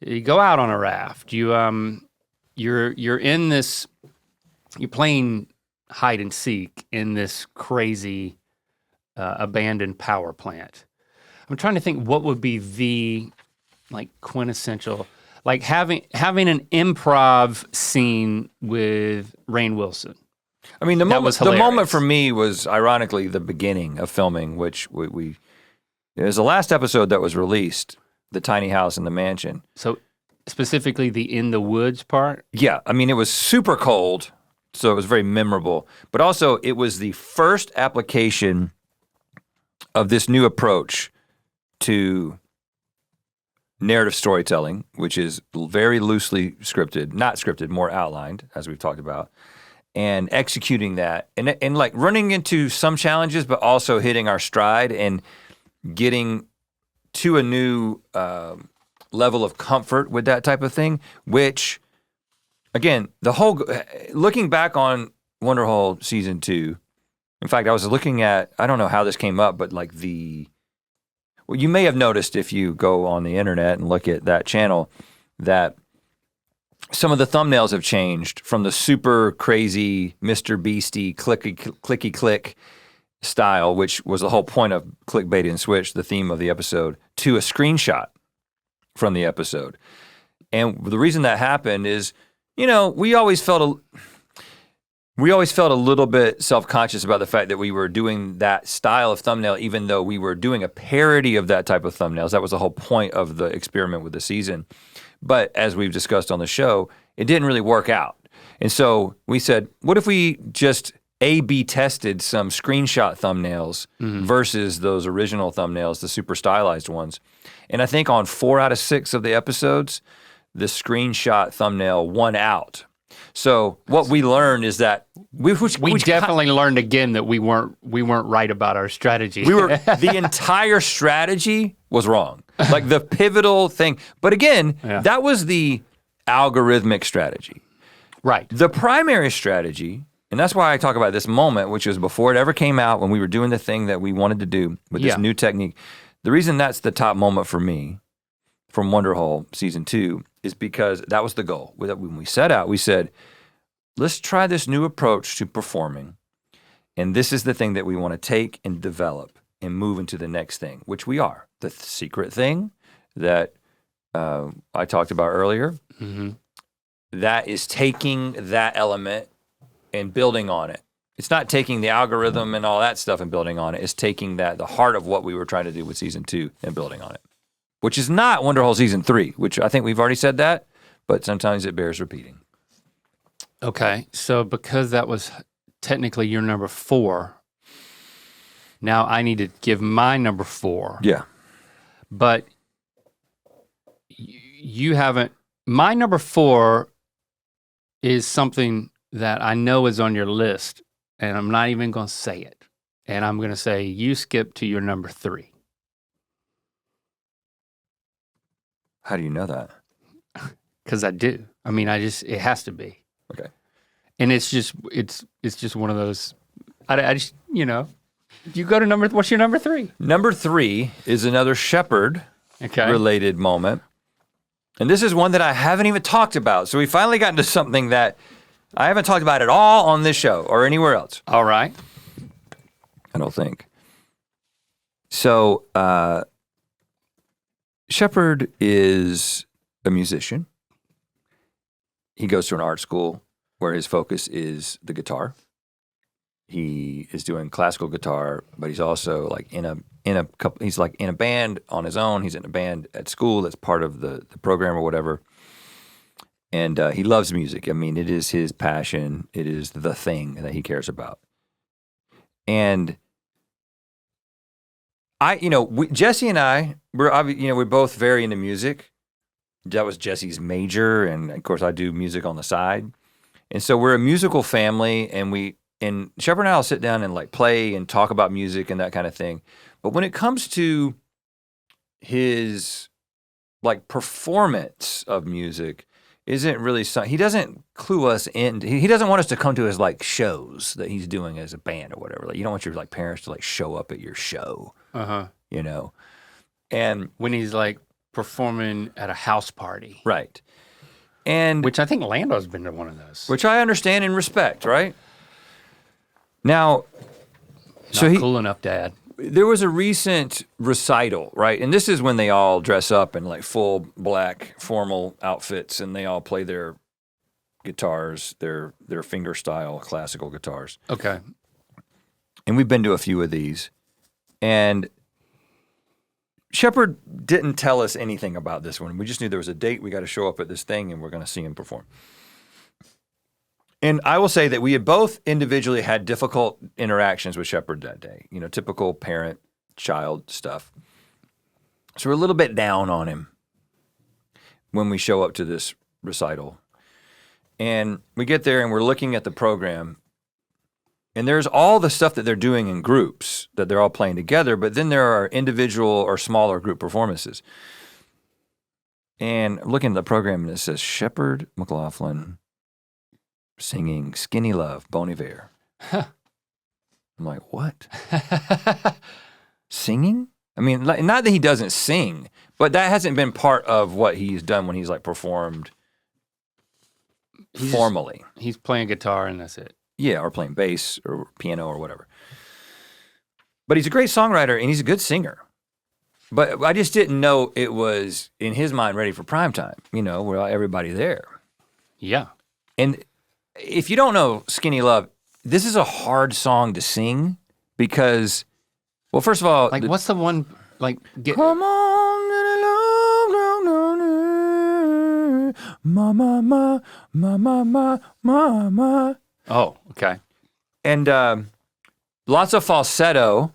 A: You go out on a raft. You're in this. You're playing hide and seek in this crazy abandoned power plant. I'm trying to think what would be the quintessential, like having an improv scene with Rainn Wilson.
B: I mean, the moment for me was ironically the beginning of filming, which it was the last episode that was released. The tiny house in the mansion.
A: So specifically the in the woods part?
B: Yeah, I mean, it was super cold, so it was very memorable. But also, it was the first application of this new approach to narrative storytelling, which is very loosely scripted, not scripted, more outlined, as we've talked about. and executing that and like running into some challenges, but also hitting our stride and getting to a new level of comfort with that type of thing, which again, looking back on Wonderhole season 2, in fact, I was looking at, I don't know how this came up, but like well, you may have noticed if you go on the internet and look at that channel that some of the thumbnails have changed from the super crazy Mr. Beastie clicky click style, which was the whole point of Clickbait and Switch, the theme of the episode, to a screenshot from the episode. And the reason that happened is, we always felt a little bit self-conscious about the fact that we were doing that style of thumbnail, even though we were doing a parody of that type of thumbnails. That was the whole point of the experiment with the season. But as we've discussed on the show, it didn't really work out. And so we said, what if we just A/B tested some screenshot thumbnails versus those original thumbnails, the super stylized ones? And I think on 4 out of 6 of the episodes, the screenshot thumbnail won out. So what we learned is that
A: we definitely learned again that we weren't right about our strategy.
B: The entire strategy was wrong. Like the pivotal thing. But again, that was the algorithmic strategy.
A: Right.
B: The primary strategy, and that's why I talk about this moment, which was before it ever came out, when we were doing the thing that we wanted to do with this new technique. The reason that's the top moment for me from Wonderhole season 2 is because that was the goal. When we set out, we said, let's try this new approach to performing. And this is the thing that we want to take and develop and move into the next thing, which we are. The secret thing that I talked about earlier, that is taking that element and building on it. It's not taking the algorithm and all that stuff and building on it. It's taking the heart of what we were trying to do with season 2 and building on it, which is not Wonderhole season 3, which I think we've already said that, but sometimes it bears repeating.
A: Okay, so because that was technically your number 4, now I need to give my number 4.
B: Yeah.
A: But you haven't, my number 4 is something that I know is on your list, and I'm not even gonna say it. And I'm gonna say you skip to your number 3.
B: How do you know that?
A: Because I do. I mean, it has to be.
B: Okay.
A: And it's just one of those, I just, you go to what's your number 3?
B: Number 3 is another Shepherd related moment. And this is one that I haven't even talked about. So we finally got into something that I haven't talked about at all on this show or anywhere else.
A: All right.
B: I don't think. So, Shepherd is a musician. He goes to an art school where his focus is the guitar. He is doing classical guitar, but he's also like he's like in a band on his own. He's in a band at school that's part of the program or whatever. And he loves music. I mean, it is his passion. It is the thing that he cares about. And Jessie and I, we're both very into music. That was Jessie's major, and of course I do music on the side. And so we're a musical family, and Shepherd and I will sit down and like play and talk about music and that kind of thing. But when it comes to his like performance of music, isn't really he doesn't clue us in. He doesn't want us to come to his like shows that he's doing as a band or whatever. Like you don't want your like parents to like show up at your show. And
A: when he's like performing at a house party.
B: Right. And
A: which I think Lando's been to one of those.
B: Which I understand and respect, right? Now,
A: Not cool enough, Dad.
B: There was a recent recital, right? And this is when they all dress up in like full black formal outfits and they all play their guitars, their finger style classical guitars.
A: Okay.
B: And we've been to a few of these. And Shepherd didn't tell us anything about this one. We just knew there was a date. We got to show up at this thing and we're going to see him perform. And I will say that we had both individually had difficult interactions with Shepherd that day. Typical parent-child stuff. So we're a little bit down on him when we show up to this recital. And we get there and we're looking at the program. And there's all the stuff that they're doing in groups that they're all playing together, but then there are individual or smaller group performances. And I'm looking at the program and it says Shepard McLaughlin singing Skinny Love, Bon Iver. I'm like, what? Singing? I mean, like, not that he doesn't sing, but that hasn't been part of what he's done when he's like performed formally.
A: He's playing guitar and that's it.
B: Yeah, or playing bass or piano or whatever. But he's a great songwriter and he's a good singer. But I just didn't know it was, in his mind, ready for prime time, you know, where everybody there.
A: Yeah.
B: And if you don't know Skinny Love, this is a hard song to sing because, well, first of all,
A: Like, what's the one, like,
B: Come on, mama, mama, mama.
A: Oh, okay.
B: And lots of falsetto.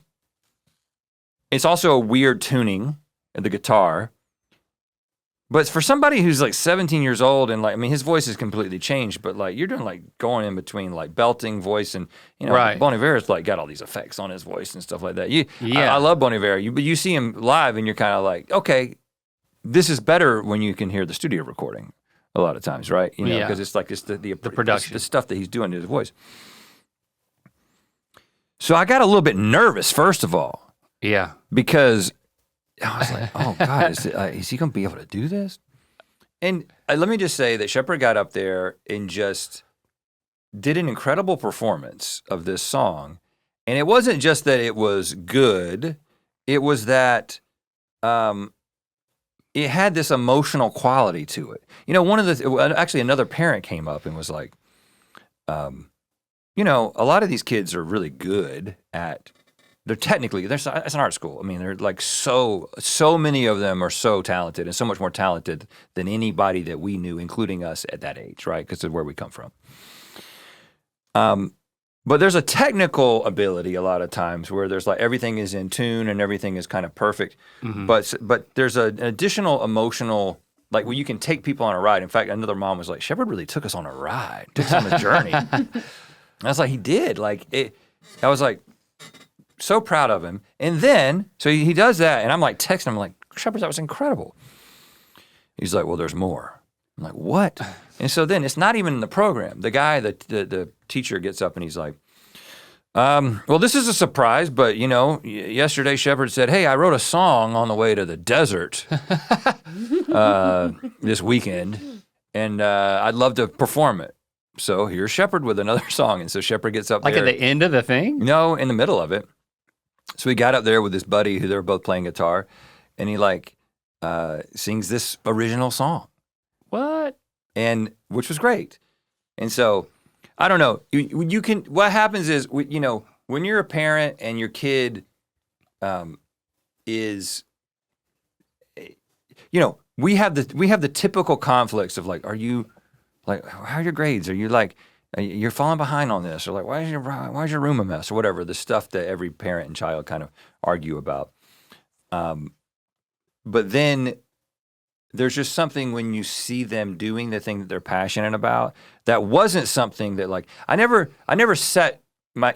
B: It's also a weird tuning of the guitar. But for somebody who's like 17 years old and like, I mean, his voice has completely changed, but like you're doing like going in between like belting voice and, you know,
A: Right.
B: Bon Iver's like got all these effects on his voice and stuff like that.
A: Yeah.
B: I love Bon Iver, but you see him live and you're kind of like, okay, this is better when you can hear the studio recording a lot of times, right? You know,
A: Yeah.
B: because it's like it's the
A: production.
B: the stuff that he's doing to his voice. So I got a little bit nervous, first of all,
A: Yeah.
B: because I was like, oh God, is he going to be able to do this? And let me just say that Shepard got up there and just did an incredible performance of this song. And it wasn't just that it was good, it was that it had this emotional quality to it. You know, actually another parent came up and was like, you know, a lot of these kids are really good at, it's an art school. I mean, they're like so many of them are so talented and so much more talented than anybody that we knew, including us at that age, right? Because of where we come from. But there's a technical ability a lot of times where there's like everything is in tune and everything is kind of perfect.
A: Mm-hmm.
B: But there's an additional emotional, like where you can take people on a ride. In fact, another mom was like, Shepard really took us on a ride, took us on a journey. And I was like, he did. Like it. I was like, so proud of him. And then, so he does that, and I'm like texting him, like, Shepard, that was incredible. He's like, well, there's more. I'm like, what? And so then it's not even in the program. The guy, the teacher gets up and he's like, well, this is a surprise, but you know, yesterday Shepard said, hey, I wrote a song on the way to the desert this weekend, and I'd love to perform it. So here's Shepard with another song. And so Shepard gets up
A: Like
B: there.
A: at the end of the thing?
B: No, in the middle of it. So he got up there with his buddy who they were both playing guitar, and he like sings this original song.
A: What?
B: And which was great. And so I don't know. You can. What happens is, you know, when you're a parent and your kid is, you know, we have the typical conflicts of like, are you like, how are your grades? Are you like, you're falling behind on this, or like, why is your room a mess, or whatever, the stuff that every parent and child kind of argue about. But then there's just something when you see them doing the thing that they're passionate about that wasn't something that like, I never set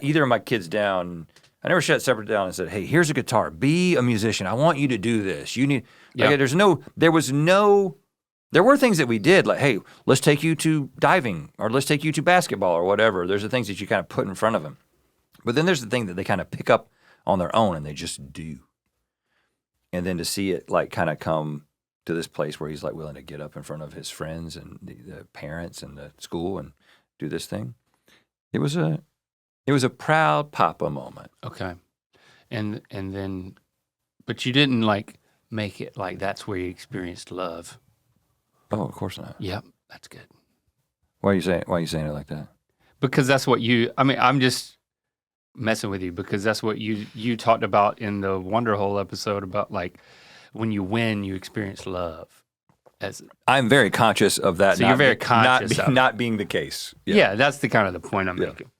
B: either of my kids down. I never shut Shepard down and said, hey, here's a guitar, be a musician. I want you to do this. You need, like, there were things that we did, like, hey, let's take you to diving, or let's take you to basketball, or whatever. There's the things that you kind of put in front of them. But then there's the thing that they kind of pick up on their own and they just do. And then to see it like kind of come to this place where he's like willing to get up in front of his friends and the parents and the school and do this thing. It was a proud papa moment.
A: Okay. And then, but you didn't like make it like that's where you experienced love.
B: Oh, of course not.
A: Yep, that's good.
B: Why are you saying it like that?
A: Because that's what I'm just messing with you because that's what you talked about in the Wonderhole episode about like when you win, you experience love.
B: I'm very conscious of that.
A: So you're very conscious of it.
B: Not being the case.
A: Yeah, that's the kind of the point I'm making.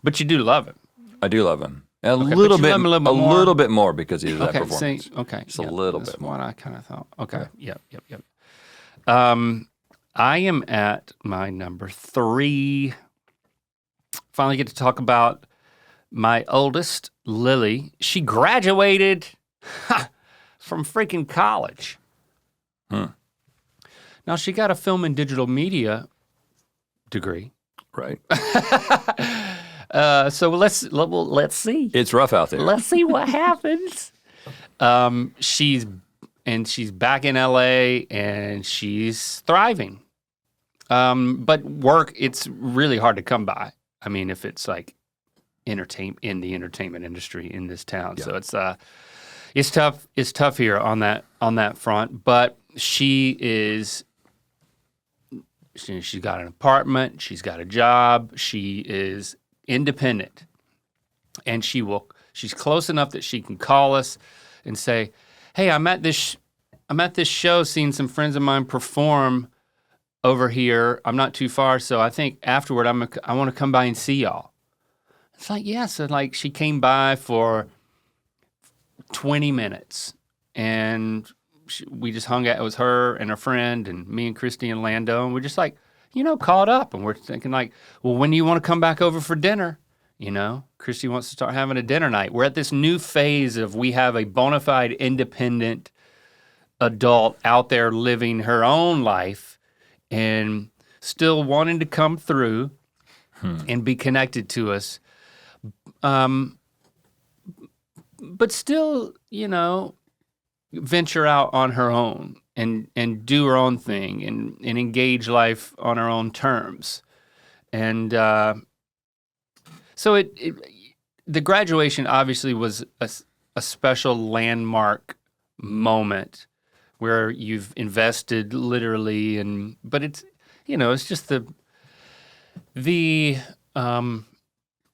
A: But you do love him.
B: I do love him. A
A: Okay,
B: little
A: but you
B: bit,
A: love him a little bit
B: a
A: more?
B: little bit more because of that
A: Okay,
B: performance.
A: okay.
B: Just a little bit
A: That's
B: more.
A: what I kind of thought. Okay, yep. I am at my number 3. Finally get to talk about my oldest, Lily. She graduated from freaking college. Now she got a film and digital media degree.
B: Right.
A: So let's see.
B: It's rough out there.
A: Let's see what happens. She's back in LA and she's thriving. But work, it's really hard to come by. I mean, if it's like in the entertainment industry in this town.
B: Yeah.
A: So it's tough. It's tough here on that front. But she's got an apartment. She's got a job. She is independent, and she's close enough that she can call us and say, "Hey, I'm at this show, seeing some friends of mine perform over here. I'm not too far, so I think afterward I want to come by and see y'all." It's like, yeah, so like she came by for 20 minutes and we just hung out. It was her and her friend and me and Christy and Lando, and we're just like, caught up, and we're thinking like, well, when do you want to come back over for dinner? Christy wants to start having a dinner night. We're at this new phase of we have a bona fide independent adult out there living her own life and still wanting to come through and be connected to us. But still, venture out on her own and do her own thing and engage life on her own terms. And so the graduation obviously was a special landmark moment where you've invested literally, but it's it's just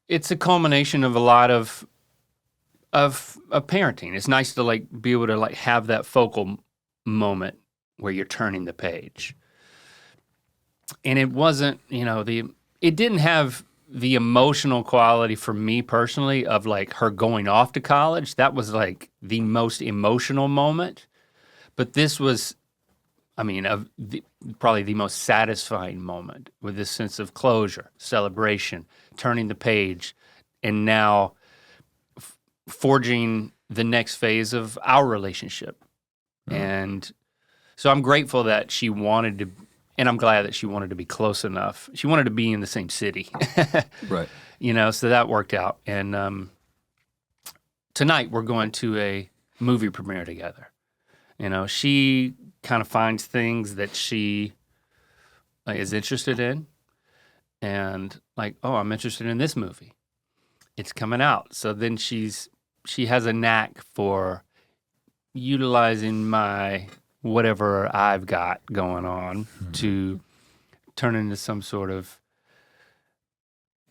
A: it's a culmination of a lot of parenting. It's nice to like be able to like have that focal moment where you're turning the page. And it wasn't, it didn't have the emotional quality for me personally of like her going off to college. That was like the most emotional moment. But this was, probably the most satisfying moment with this sense of closure, celebration, turning the page, and now forging the next phase of our relationship. And so I'm grateful that she wanted to, and I'm glad that she wanted to be close enough. She wanted to be in the same city.
B: Right.
A: So that worked out. And tonight we're going to a movie premiere together. She kind of finds things that she is interested in, and like, oh, I'm interested in this movie. It's coming out. So then she has a knack for utilizing my whatever I've got going on to turn into some sort of,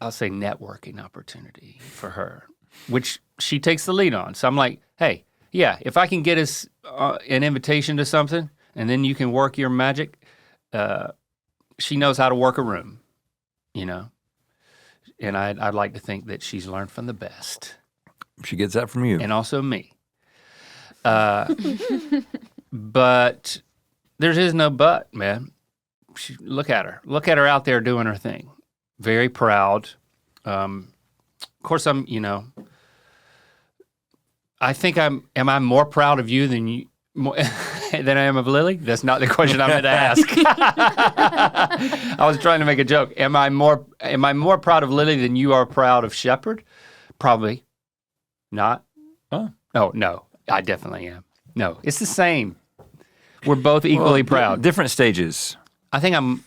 A: I'll say, networking opportunity for her, which she takes the lead on. So I'm like, hey, yeah, if I can get us an invitation to something and then you can work your magic, she knows how to work a room, and I'd like to think that she's learned from the best.
B: She gets that from you.
A: And also me. But there is no but, man. Look at her. Look at her out there doing her thing. Very proud. Of course, I think am I more proud of you than you than I am of Lily? That's not the question I meant to ask. I was trying to make a joke. Am I more proud of Lily than you are proud of Shepard? Probably not.
B: Oh.
A: Oh, no, I definitely am. No, it's the same. We're both equally proud.
B: Different stages.
A: I think I'm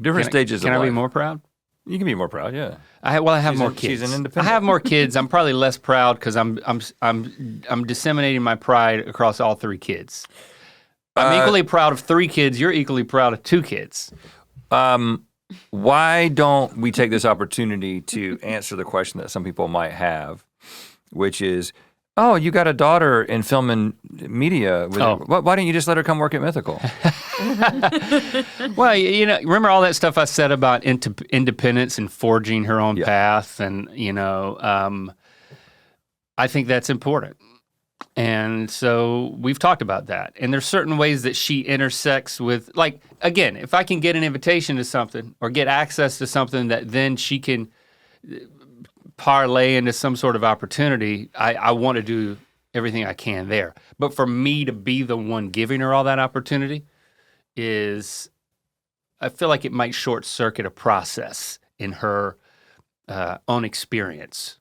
B: different stages.
A: Can
B: of
A: I be
B: life.
A: more proud?
B: You can be more proud, yeah.
A: I have more kids.
B: She's an independent.
A: I have more kids. I'm probably less proud because I'm disseminating my pride across all 3 kids. I'm equally proud of 3 kids. You're equally proud of 2 kids.
B: Why don't we take this opportunity to answer the question that some people might have, which is, oh, you got a daughter in film and media. Why didn't you just let her come work at Mythical?
A: Well, remember all that stuff I said about independence and forging her own path, and I think that's important. And so we've talked about that. And there's certain ways that she intersects with, like, again, if I can get an invitation to something or get access to something that then she can parlay into some sort of opportunity, I want to do everything I can there. But for me to be the one giving her all that opportunity I feel like it might short circuit a process in her own experience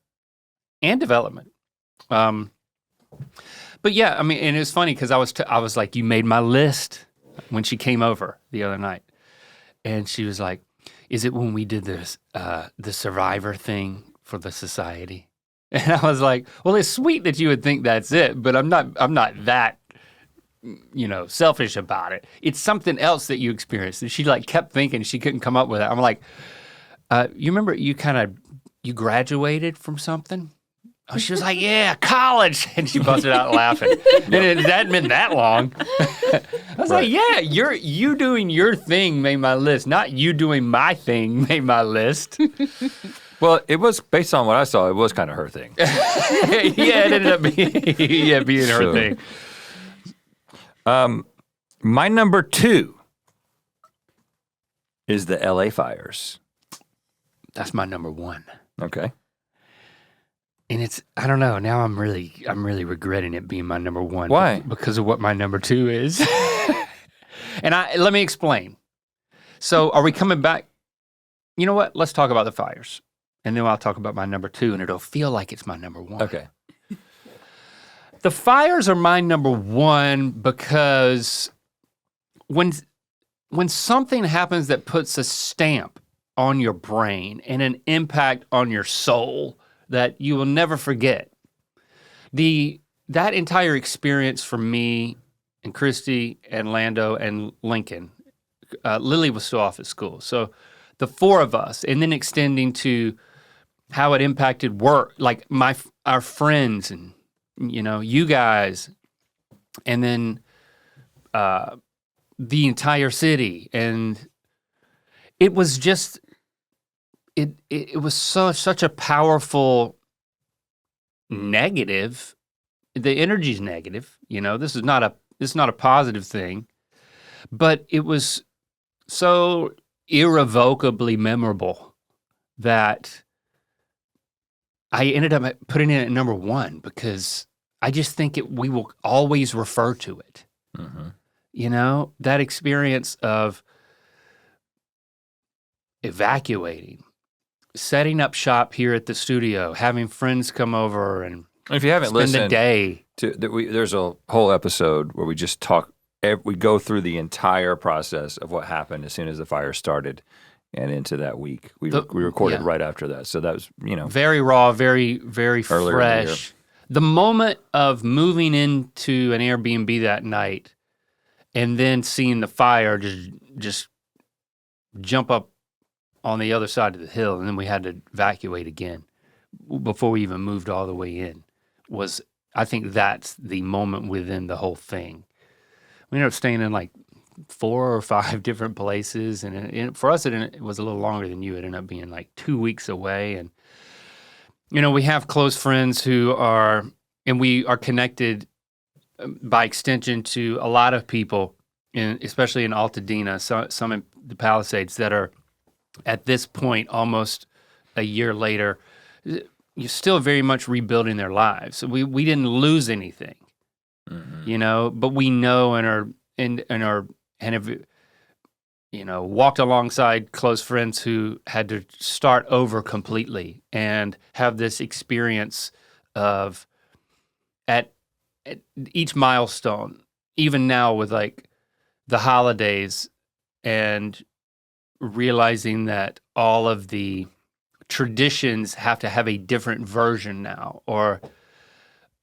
A: and development. But yeah, I mean, and it was funny because I was like, you made my list when she came over the other night, and she was like, "Is it when we did this the Survivor thing for the society?" And I was like, "Well, it's sweet that you would think that's it, but I'm not that." Selfish about it. It's something else that you experienced. And she like kept thinking she couldn't come up with it. I'm like, you remember you graduated from something? Oh, she was like, yeah, college. And she busted out laughing. And it hadn't been that long. I was like, yeah, you doing your thing made my list, not you doing my thing made my list.
B: Well, it was based on what I saw, it was kind of her thing.
A: Yeah, it ended up being her thing.
B: My number 2 is the LA fires.
A: That's my number 1.
B: Okay.
A: And I don't know, now I'm really regretting it being my number 1.
B: Why?
A: Because of what my number 2 is. And let me explain. So are we coming back? You know what? Let's talk about the fires. And then I'll talk about my number 2 and it'll feel like it's my number 1.
B: Okay.
A: The fires are my number 1 because when something happens that puts a stamp on your brain and an impact on your soul that you will never forget, that entire experience for me and Christy and Lando and Lincoln, Lily was still off at school, so the 4 of us, and then extending to how it impacted work, like our friends and you guys, and then the entire city, and it was just it was such a powerful negative. The energy's negative, this is not a positive thing, but it was so irrevocably memorable that I ended up putting it at number 1 because I just think we will always refer to it. Mm-hmm. That experience of evacuating, setting up shop here at the studio, having friends come over and
B: if you haven't
A: spend
B: listened,
A: the day.
B: There's a whole episode where we just we go through the entire process of what happened as soon as the fire started. And into that week, we recorded right after that. So that was,
A: very raw, very, very fresh. The moment of moving into an Airbnb that night and then seeing the fire just jump up on the other side of the hill, and then we had to evacuate again before we even moved all the way in, I think that's the moment within the whole thing. We ended up staying in like 4 or 5 different places, and for us it was a little longer than you. It ended up being like 2 weeks away, and we have close friends and we are connected by extension to a lot of people, especially in Altadena, some in the Palisades that are at this point almost a year later, you're still very much rebuilding their lives. We didn't lose anything, but we know and have walked alongside close friends who had to start over completely and have this experience of at each milestone, even now with like the holidays, and realizing that all of the traditions have to have a different version now, or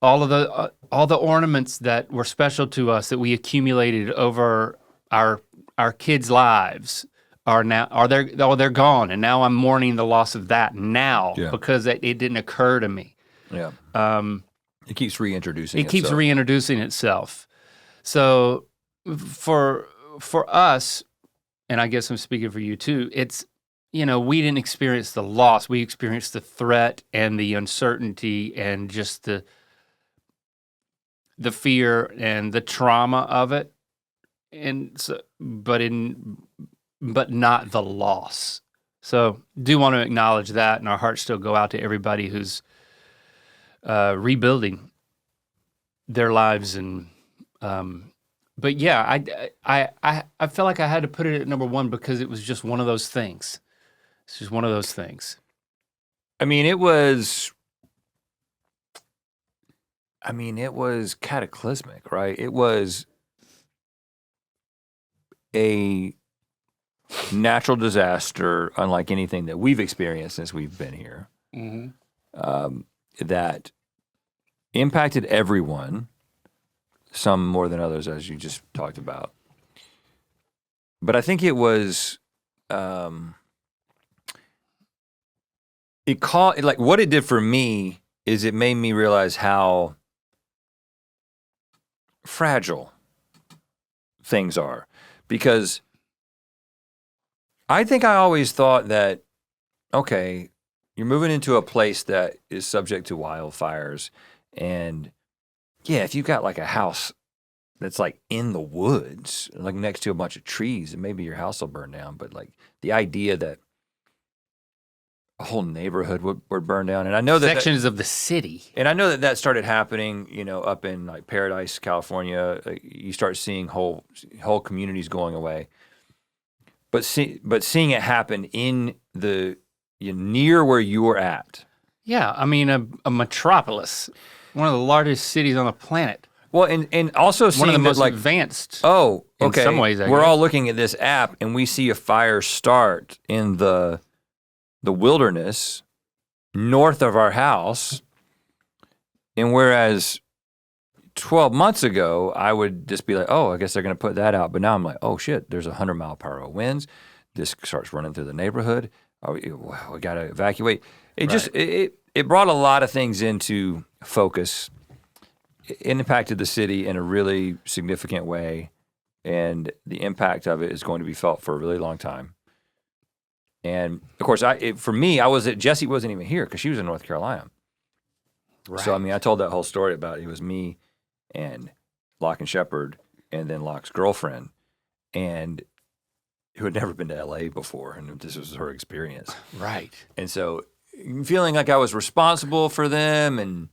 A: all the ornaments that were special to us that we accumulated over our kids' lives they're gone, and now I'm mourning the loss of that now because it didn't occur to me.
B: Yeah. It keeps reintroducing itself.
A: It keeps reintroducing itself. So for us, and I guess I'm speaking for you too, it's, we didn't experience the loss. We experienced the threat and the uncertainty and just the fear and the trauma of it, but not the loss. So do want to acknowledge that, and our hearts still go out to everybody who's rebuilding their lives. And but yeah, I felt like I had to put it at number one because it was just one of those things. It's just one of those things.
B: I mean, it was cataclysmic, right? It was a natural disaster unlike anything that we've experienced since we've been here. That impacted everyone, some more than others, as you just talked about. But I think it was, what it did for me is it made me realize how fragile things are. Because I think I always thought that, okay, you're moving into a place that is subject to wildfires. And yeah, if you've got like a house that's like in the woods, like next to a bunch of trees, and maybe your house will burn down. But like the idea that a whole neighborhood would burn down. And I know that
A: sections of the city.
B: And I know that started happening, up in like Paradise, California. You start seeing whole communities going away. But seeing it happen in the near where you were at.
A: Yeah, I mean a metropolis, one of the largest cities on the planet.
B: Well, and also seeing
A: one of the most
B: like,
A: advanced.
B: Oh, okay.
A: In some ways,
B: we're all looking at this app and we see a fire start in the wilderness north of our house. And whereas 12 months ago, I would just be like, oh, I guess they're going to put that out. But now I'm like, oh shit, there's 100-mile-per-hour winds. This starts running through the neighborhood. We got to evacuate. It just, it brought a lot of things into focus. It impacted the city in a really significant way. And the impact of it is going to be felt for a really long time. And of course, for me, Jessie wasn't even here because she was in North Carolina. Right. So, I mean, I told that whole story about it was me and Locke and Shepard and then Locke's girlfriend, and who had never been to LA before, and this was her experience.
A: Right.
B: And so feeling like I was responsible for them and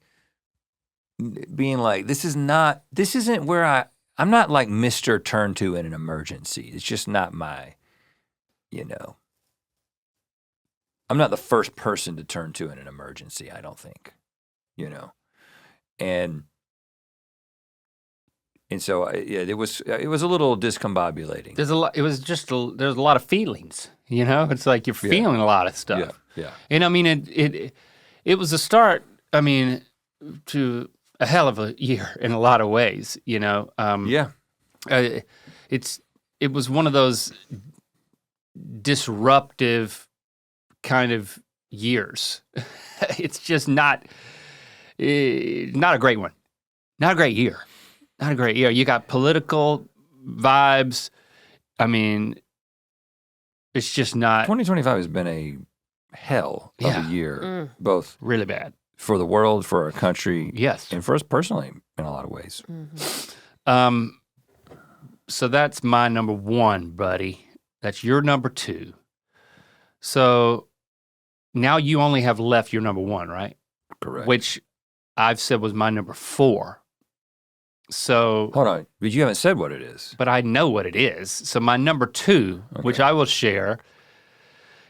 B: being like, this isn't where I'm not like Mr. Turn to in an emergency. It's just not my, I'm not the first person to turn to in an emergency, I don't think, and so it was a little discombobulating.
A: There's a lot. There's a lot of feelings. It's like you're feeling a lot of stuff.
B: Yeah.
A: And I mean, it was a start. I mean, to a hell of a year in a lot of ways.
B: Yeah.
A: It was one of those disruptive kind of years. It's just not a great one. Not a great year. Not a great year. You got political vibes. I mean, it's just not.
B: 2025 has been a hell of a year, both
A: really bad
B: for the world, for our country,
A: yes,
B: and for us personally in a lot of ways.
C: Mm-hmm.
A: So that's my number one, buddy. That's your number two. So now you only have left your number one, right?
B: Correct.
A: Which I've said was my number four. So
B: hold on, but you haven't said what it is.
A: But I know what it is. So my number two, which I will share,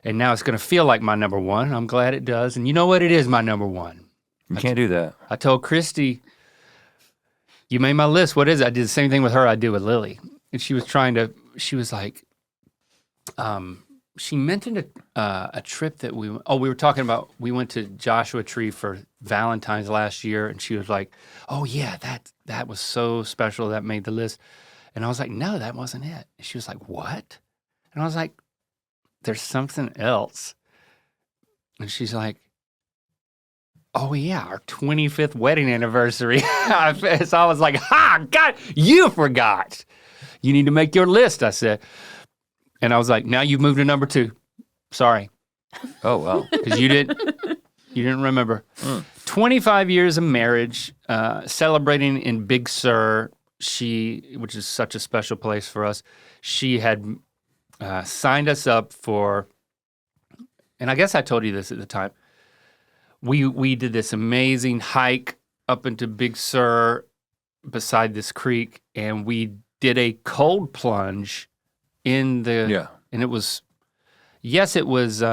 A: and now it's going to feel like my number one. I'm glad it does. And you know what? It is my number one.
B: You can't do that.
A: I told Christy, you made my list. What is it? I did the same thing with her I did with Lily. And she was like, she mentioned a trip that we were talking about. We went to Joshua Tree for Valentine's last year, and she was like, oh yeah, that was so special, that made the list. And I was like, no, that wasn't it. And she was like, what? And I was like, there's something else. And she's like, oh yeah, our 25th wedding anniversary. So I was like, ha, God, you forgot. You need to make your list, I said. And I was like, now you've moved to number two. Sorry.
B: Oh, wow.
A: Because you didn't remember. 25 years of marriage, celebrating in Big Sur, which is such a special place for us, she had signed us up for, and I guess I told you this at the time, we did this amazing hike up into Big Sur beside this creek, and we did a cold plunge in the, and it was, yes, it was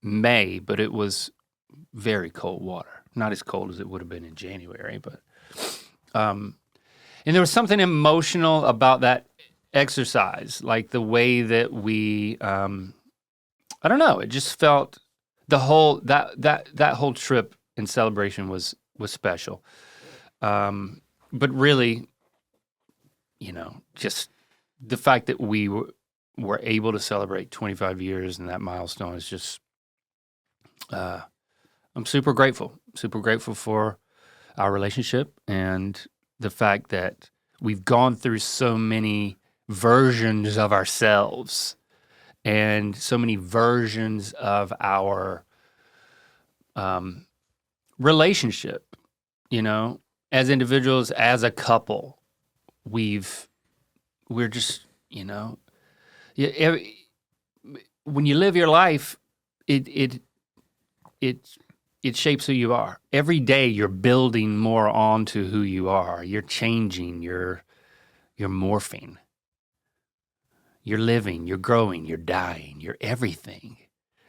A: May, but it was very cold water. Not as cold as it would have been in January, but, and there was something emotional about that exercise, like the way that we, I don't know, it just felt, the whole, that whole trip and celebration was special. But really, you know, just the fact that we were able to celebrate 25 years and that milestone is just, I'm super grateful for our relationship and the fact that we've gone through so many versions of ourselves and so many versions of our relationship, you know, as individuals, as a couple, we're just, you know, when you live your life, it shapes who you are. Every day you're building more onto who you are. You're changing, you're morphing. You're living, you're growing, you're dying, you're everything.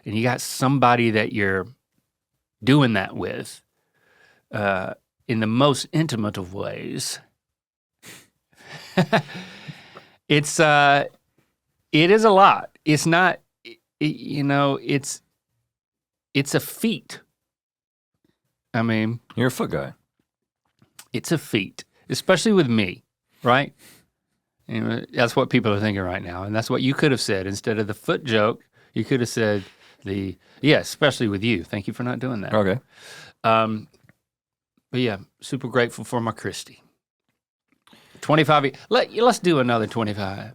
A: And you got somebody that you're doing that with in the most intimate of ways. It is a lot. It's not, you know, it's a feat. I mean,
B: you're a foot guy.
A: It's a feat, especially with me, right? You know, that's what people are thinking right now, and that's what you could have said instead of the foot joke. You could have said especially with you. Thank you for not doing that.
B: Okay.
A: But yeah, super grateful for my Christy. 25. Let's do another 25.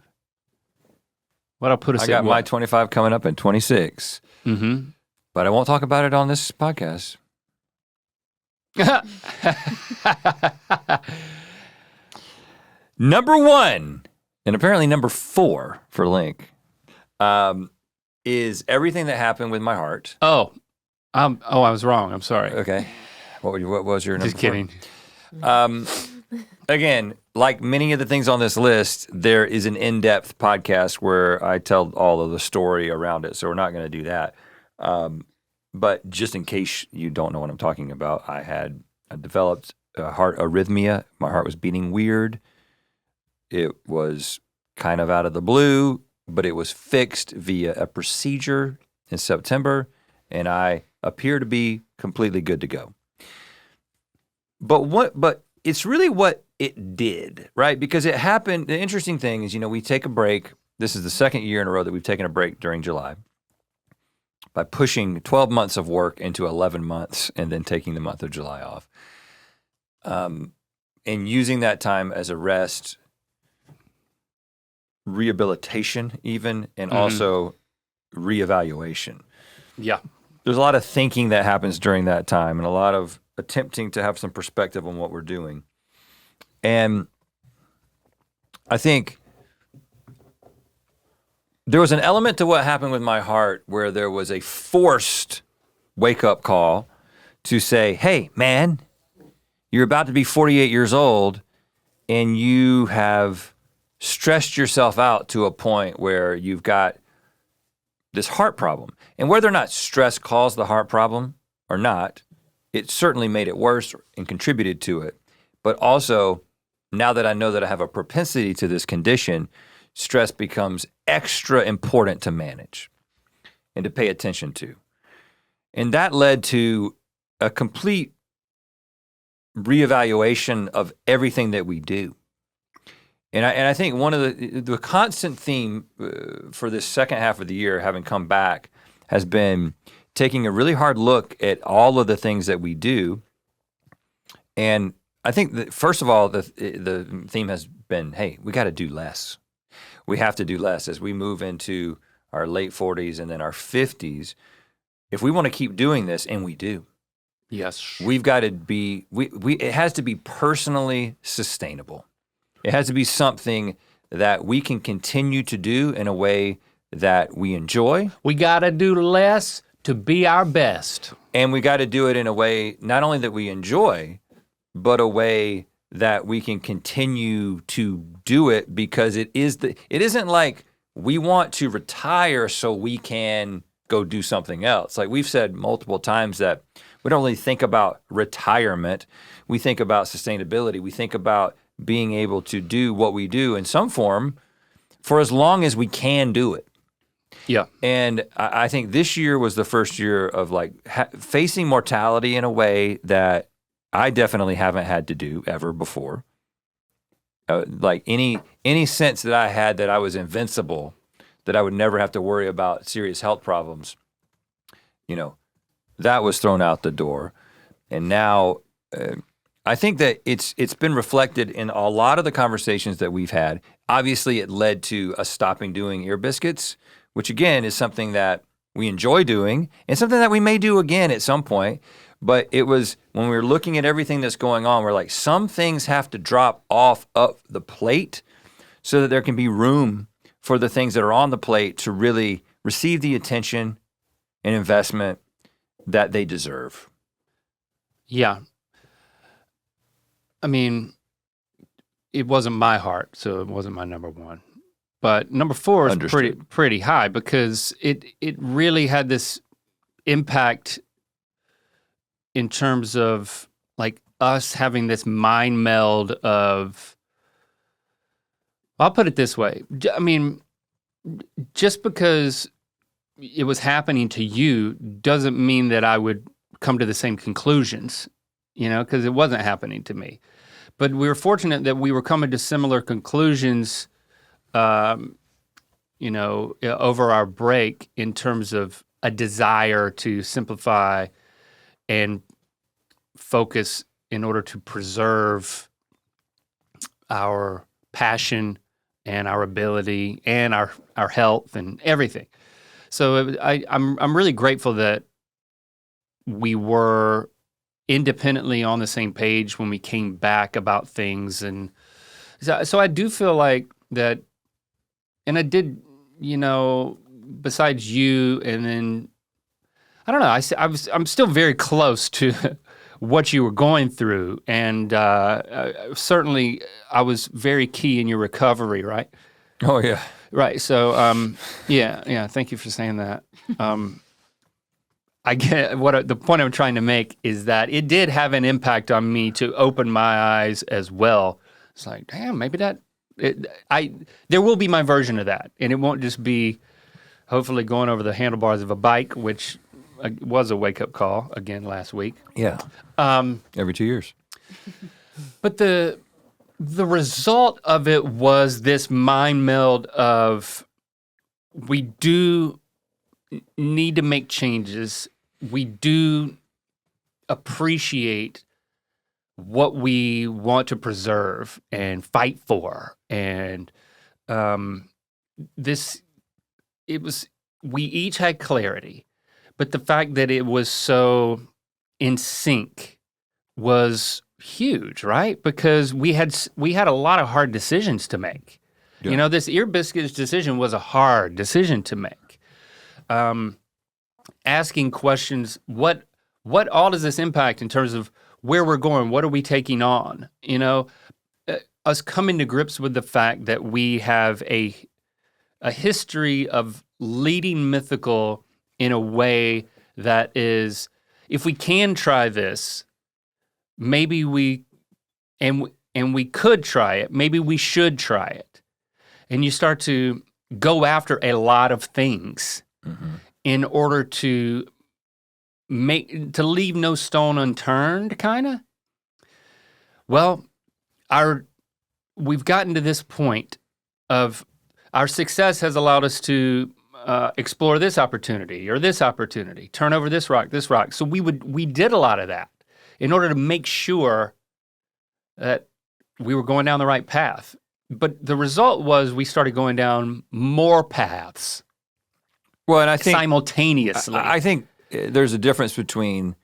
A: What'll put us?
B: I got my 25 coming up in 26.
A: Mm-hmm.
B: But I won't talk about it on this podcast. Number 1, and apparently number 4 for Link, is everything that happened with my heart.
A: I was wrong. I'm sorry.
B: Okay. What was your number?
A: Just kidding.
B: 4? Again, like many of the things on this list, there is an in-depth podcast where I tell all of the story around it, so we're not going to do that. But just in case you don't know what I'm talking about, I developed a heart arrhythmia. My heart was beating weird. It was kind of out of the blue, but it was fixed via a procedure in September, and I appear to be completely good to go. But it's really what it did, right? Because it happened. The interesting thing is, you know, we take a break. This is the second year in a row that we've taken a break during July by pushing 12 months of work into 11 months and then taking the month of July off. And using that time as a rest, rehabilitation even, and also reevaluation.
A: Yeah.
B: There's a lot of thinking that happens during that time and a lot of attempting to have some perspective on what we're doing. And I think there was an element to what happened with my heart where there was a forced wake-up call to say, hey, man, you're about to be 48 years old and you have stressed yourself out to a point where you've got this heart problem. And whether or not stress caused the heart problem or not, it certainly made it worse and contributed to it. But also, now that I know that I have a propensity to this condition, stress becomes extra important to manage and to pay attention to. And that led to a complete reevaluation of everything that we do. And I think one of the constant theme for this second half of the year, having come back, has been taking a really hard look at all of the things that we do. And I think that, first of all, the theme has been, hey, we got to do less. We have to do less as we move into our late 40s and then our 50s. If we want to keep doing this, and we do,
A: Yes.
B: We've got to be, it has to be personally sustainable. It has to be something that we can continue to do in a way that we enjoy.
A: We got to do less to be our best.
B: And we got to do it in a way, not only that we enjoy, but a way that we can continue to do it, because it isn't like we want to retire so we can go do something else. Like we've said multiple times that we don't really think about retirement. We think about sustainability. We think about being able to do what we do in some form for as long as we can do it.
A: Yeah.
B: And I think this year was the first year of like facing mortality in a way that I definitely haven't had to do ever before. Like any sense that I had that I was invincible, that I would never have to worry about serious health problems, that was thrown out the door. And now I think that it's been reflected in a lot of the conversations that we've had. Obviously, it led to us stopping doing ear biscuits, which again is something that we enjoy doing and something that we may do again at some point. But it was when we were looking at everything that's going on, we're like, some things have to drop off the plate so that there can be room for the things that are on the plate to really receive the attention and investment that they deserve.
A: Yeah. I mean, it wasn't my heart, so it wasn't my number one. But number 4 is pretty high, because it really had this impact in terms of like us having this mind meld of, I'll put it this way. I mean, just because it was happening to you doesn't mean that I would come to the same conclusions, because it wasn't happening to me. But we were fortunate that we were coming to similar conclusions, over our break, in terms of a desire to simplify and focus in order to preserve our passion and our ability and our health and everything. So I'm really grateful that we were independently on the same page when we came back about things. And so I do feel like that, and I did, besides you, and then, I don't know, I'm still very close to what you were going through. And certainly I was very key in your recovery, right?
B: Oh, yeah.
A: Right. So, yeah. Thank you for saying that. I get the point I'm trying to make is that it did have an impact on me to open my eyes as well. It's like, damn, maybe there will be my version of that, and it won't just be hopefully going over the handlebars of a bike, which was a wake-up call again last week.
B: Yeah. Every 2 years.
A: But the result of it was this mind meld of, we do need to make changes. We do appreciate what we want to preserve and fight for. And we each had clarity, but the fact that it was so in sync was huge, right? Because we had a lot of hard decisions to make. Yeah. This ear biscuits decision was a hard decision to make. Asking questions, what all does this impact in terms of where we're going? What are we taking on? Us coming to grips with the fact that we have a history of leading Mythical in a way that is, if we can try this, maybe we could try it, maybe we should try it. And you start to go after a lot of things in order to leave no stone unturned, kind of. Well, we've gotten to this point of our success has allowed us to explore this opportunity or this opportunity, turn over this rock. So we did a lot of that in order to make sure that we were going down the right path. But the result was we started going down more paths.
B: Well, and I think
A: simultaneously.
B: I think there's a difference between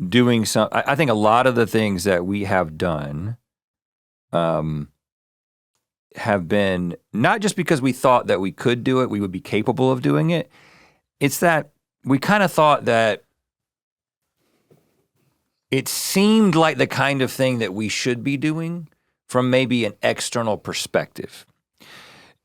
B: doing some. I think a lot of the things that we have done have been not just because we thought that we could do it, we would be capable of doing it. It's that we kind of thought that it seemed like the kind of thing that we should be doing from maybe an external perspective.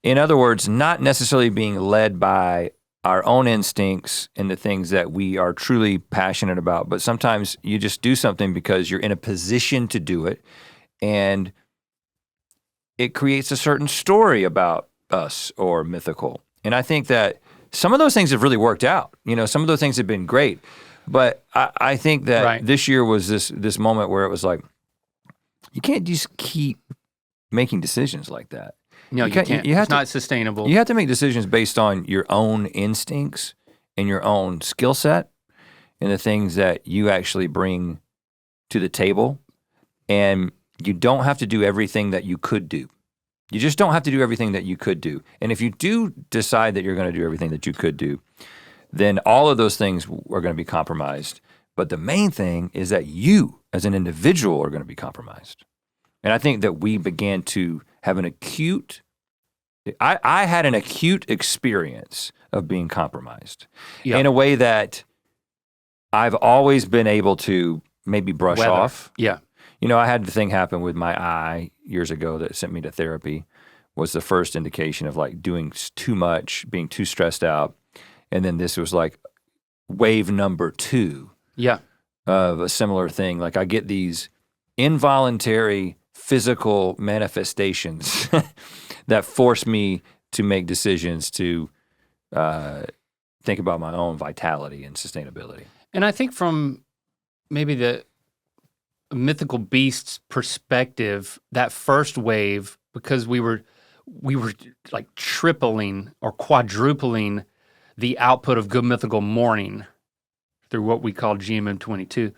B: In other words, not necessarily being led by our own instincts and the things that we are truly passionate about, but sometimes you just do something because you're in a position to do it, and it creates a certain story about us or Mythical. And I think that some of those things have really worked out. Some of those things have been great, but I think that this year was this moment where it was like, you can't just keep making decisions like that.
A: No, you can't. It's not sustainable.
B: You have to make decisions based on your own instincts and your own skill set and the things that you actually bring to the table. And you don't have to do everything that you could do. You just don't have to do everything that you could do. And if you do decide that you're going to do everything that you could do, then all of those things are going to be compromised. But the main thing is that you, as an individual, are going to be compromised. And I think that we began to have an acute, I had an acute experience of being compromised in a way that I've always been able to maybe brush off.
A: Yeah.
B: I had the thing happen with my eye years ago that sent me to therapy, was the first indication of like doing too much, being too stressed out. And then this was like wave number 2 of a similar thing. Like I get these involuntary physical manifestations that force me to make decisions to think about my own vitality and sustainability.
A: And I think from maybe the Mythical Beasts perspective, that first wave, because we were like tripling or quadrupling the output of Good Mythical Morning through what we call GMM 22,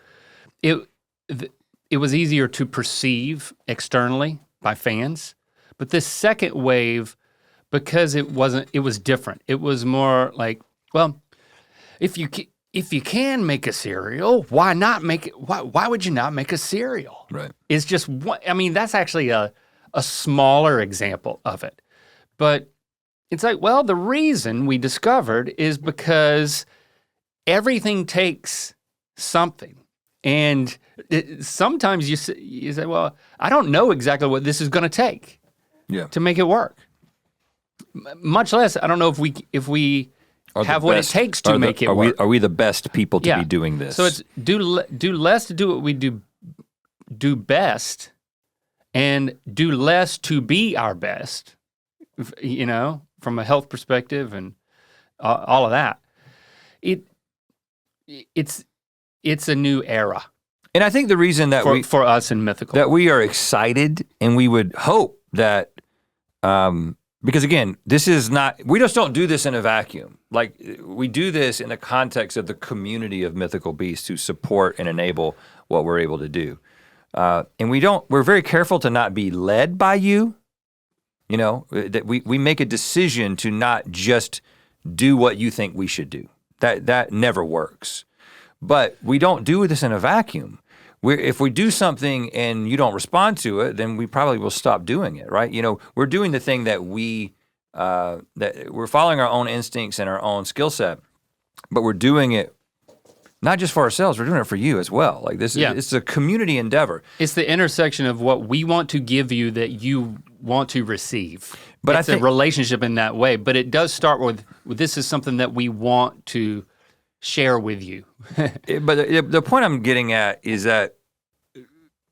A: it was easier to perceive externally by fans. But this second wave, because it was different. It was more like, well, if you can make a cereal, why not make it? Why would you not make a cereal?
B: Right.
A: It's just one. I mean, that's actually a smaller example of it. But it's like, well, the reason we discovered is because everything takes something. And sometimes you say, well, I don't know exactly what this is going to take to make it work. Much less, I don't know if we have what it takes to make it work.
B: Are we the best people to be doing this?
A: So it's do less to do what we do best, and do less to be our best, from a health perspective and all of that. It's a new era.
B: And I think the reason that
A: for us in Mythical,
B: that we are excited, and we would hope that, because again, we just don't do this in a vacuum. Like we do this in the context of the community of Mythical Beasts who support and enable what we're able to do. And we're very careful to not be led by you, that we make a decision to not just do what you think we should do. That never works. But we don't do this in a vacuum. If we do something and you don't respond to it, then we probably will stop doing it, right? We're doing the thing that that we're following our own instincts and our own skill set, but we're doing it not just for ourselves, we're doing it for you as well. Like it's a community endeavor.
A: It's the intersection of what we want to give you that you want to receive. But it's a relationship in that way, but it does start with this is something that we want to share with you.
B: But the point I'm getting at is that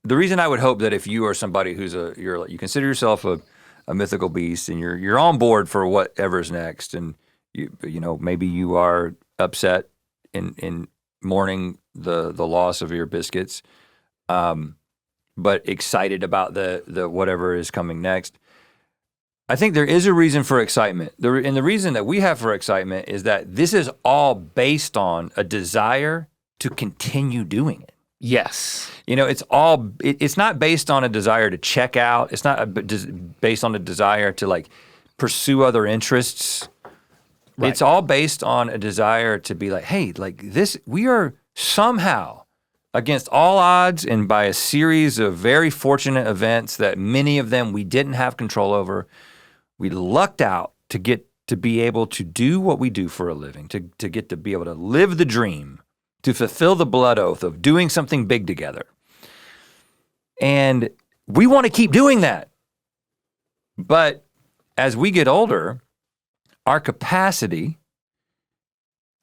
B: the reason I would hope that if you are somebody you consider yourself a mythical beast and you're on board for whatever's next, and maybe you are upset in mourning the loss of your biscuits, but excited about the whatever is coming next. I think there is a reason for excitement. And the reason that we have for excitement is that this is all based on a desire to continue doing it.
A: Yes.
B: It's not based on a desire to check out. It's not based on a desire to pursue other interests. Right. It's all based on a desire to be like, hey, like this, we are somehow against all odds and by a series of very fortunate events that many of them we didn't have control over, we lucked out to get to be able to do what we do for a living, to get to be able to live the dream, to fulfill the blood oath of doing something big together. And we want to keep doing that. But as we get older, our capacity,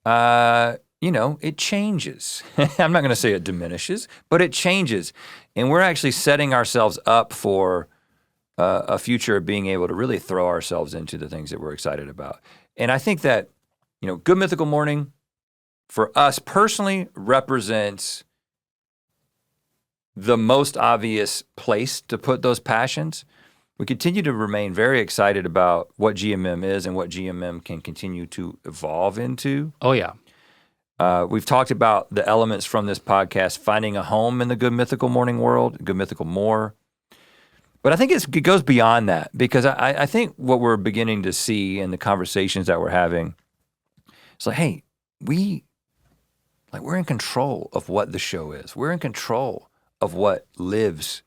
B: it changes. I'm not going to say it diminishes, but it changes. And we're actually setting ourselves up for a future of being able to really throw ourselves into the things that we're excited about. And I think that, Good Mythical Morning, for us personally, represents the most obvious place to put those passions. We continue to remain very excited about what GMM is and what GMM can continue to evolve into.
A: Oh, yeah.
B: We've talked about the elements from this podcast, finding a home in the Good Mythical Morning world, Good Mythical More. But I think it goes beyond that, because I think what we're beginning to see in the conversations that we're having, it's like, hey, we're in control of what the show is. We're in control of what lives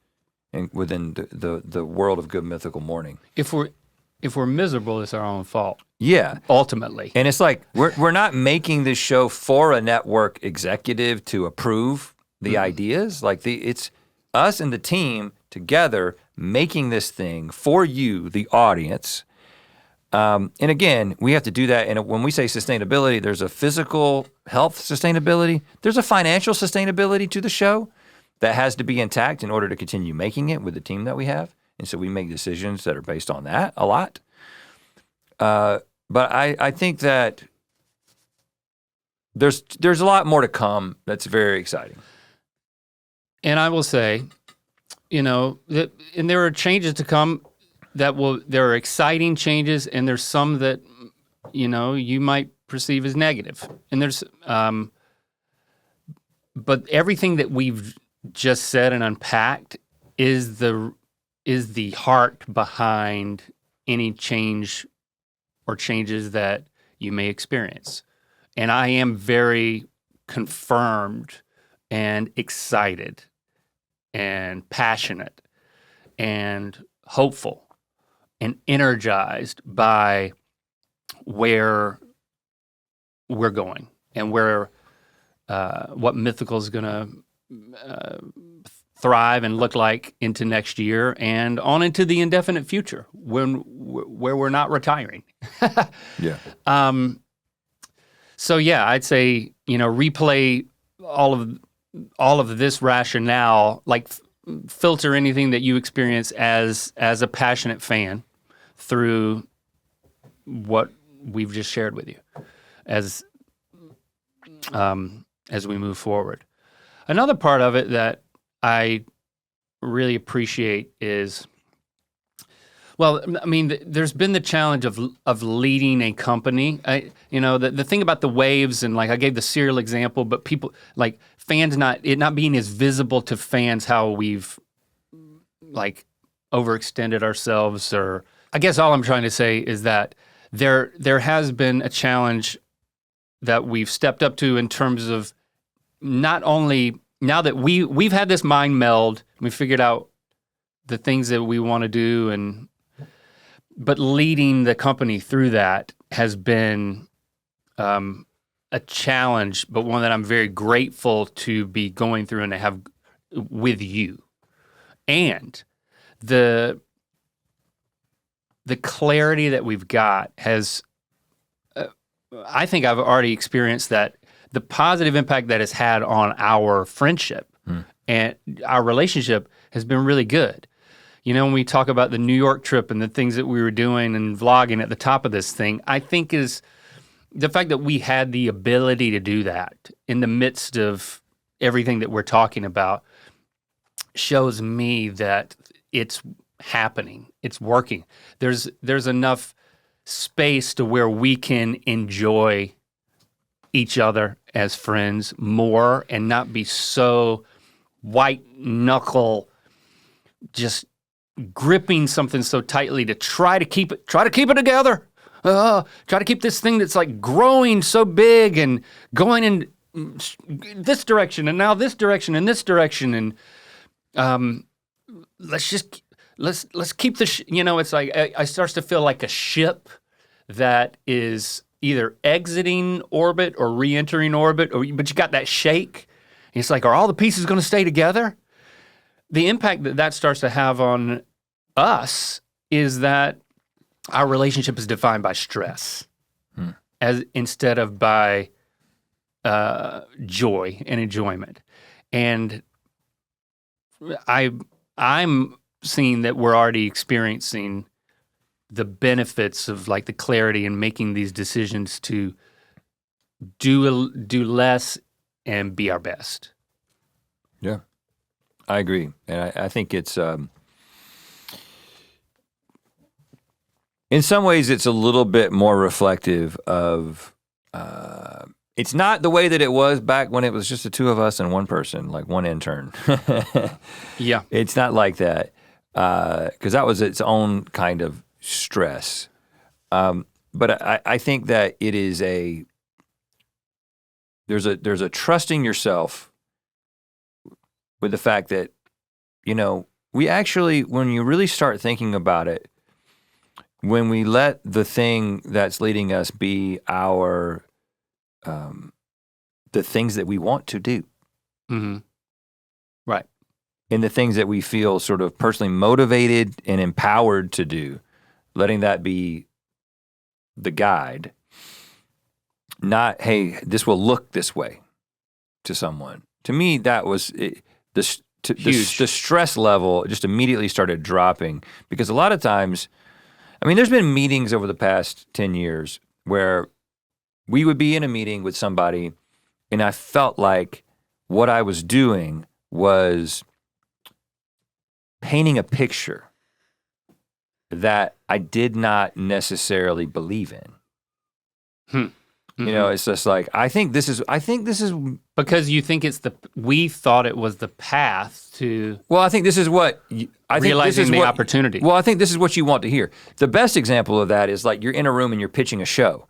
B: within the world of Good Mythical Morning.
A: If we're miserable, it's our own fault.
B: Yeah.
A: Ultimately.
B: And it's like, we're not making this show for a network executive to approve the ideas. Like it's us and the team together making this thing for you, the audience. And again, we have to do that. And when we say sustainability, there's a physical health sustainability. There's a financial sustainability to the show that has to be intact in order to continue making it with the team that we have. And so we make decisions that are based on that a lot. But I think that there's a lot more to come that's very exciting.
A: And I will say, and there are changes to come there are exciting changes, and there's some that, you might perceive as negative. And there's, but everything that we've just said and unpacked is the heart behind any change or changes that you may experience. And I am very confirmed and excited and passionate and hopeful and energized by where we're going and where what Mythical is going to thrive and look like into next year and on into the indefinite future where we're not retiring.
B: Yeah.
A: So yeah, I'd say, replay all of this rationale, like filter anything that you experience as a passionate fan through what we've just shared with you as we move forward. Another part of it that I really appreciate is, there's been the challenge of leading a company. The thing about the waves, and like I gave the cereal example, but people, like fans not being as visible to fans how we've like overextended ourselves, or I guess all I'm trying to say is that there has been a challenge that we've stepped up to in terms of not only now that we've had this mind meld, we figured out the things that we want to do, but leading the company through that has been a challenge, but one that I'm very grateful to be going through and to have with you. And the clarity that we've got has, I think I've already experienced that, the positive impact that it's had on our friendship and our relationship has been really good. When we talk about the New York trip and the things that we were doing and vlogging at the top of this thing, I think is the fact that we had the ability to do that in the midst of everything that we're talking about shows me that it's happening, it's working. There's enough space to where we can enjoy each other as friends more and not be so white knuckle, just gripping something so tightly to try to keep it together. Try to keep this thing that's like growing so big and going in this direction and now this direction and this direction and let's keep the it's like I starts to feel like a ship that is either exiting orbit or re-entering orbit, but you got that shake. And it's like, are all the pieces going to stay together? The impact that starts to have on us is that our relationship is defined by stress, as instead of by joy and enjoyment. And I'm seeing that we're already experiencing the benefits of like the clarity and making these decisions to do less and be our best.
B: Yeah, I agree. And I think it's, in some ways it's a little bit more reflective of, it's not the way that it was back when it was just the two of us and one person, like one intern.
A: Yeah.
B: It's not like that, because that was its own kind of stress. But I think that it is there's a trusting yourself with the fact that, we actually, when you really start thinking about it, when we let the thing that's leading us be our, the things that we want to do.
A: Mm-hmm. Right.
B: And the things that we feel sort of personally motivated and empowered to do, letting that be the guide. Not, hey, this will look this way to someone. To me, that was the stress level just immediately started dropping, because a lot of times, there's been meetings over the past 10 years where we would be in a meeting with somebody and I felt like what I was doing was painting a picture that I did not necessarily believe in. Mm-hmm. It's just like, I think this is
A: because you think we thought it was the path to.
B: Well, I think this is what
A: realizing the opportunity.
B: Well, I think this is what you want to hear. The best example of that is like you're in a room and you're pitching a show,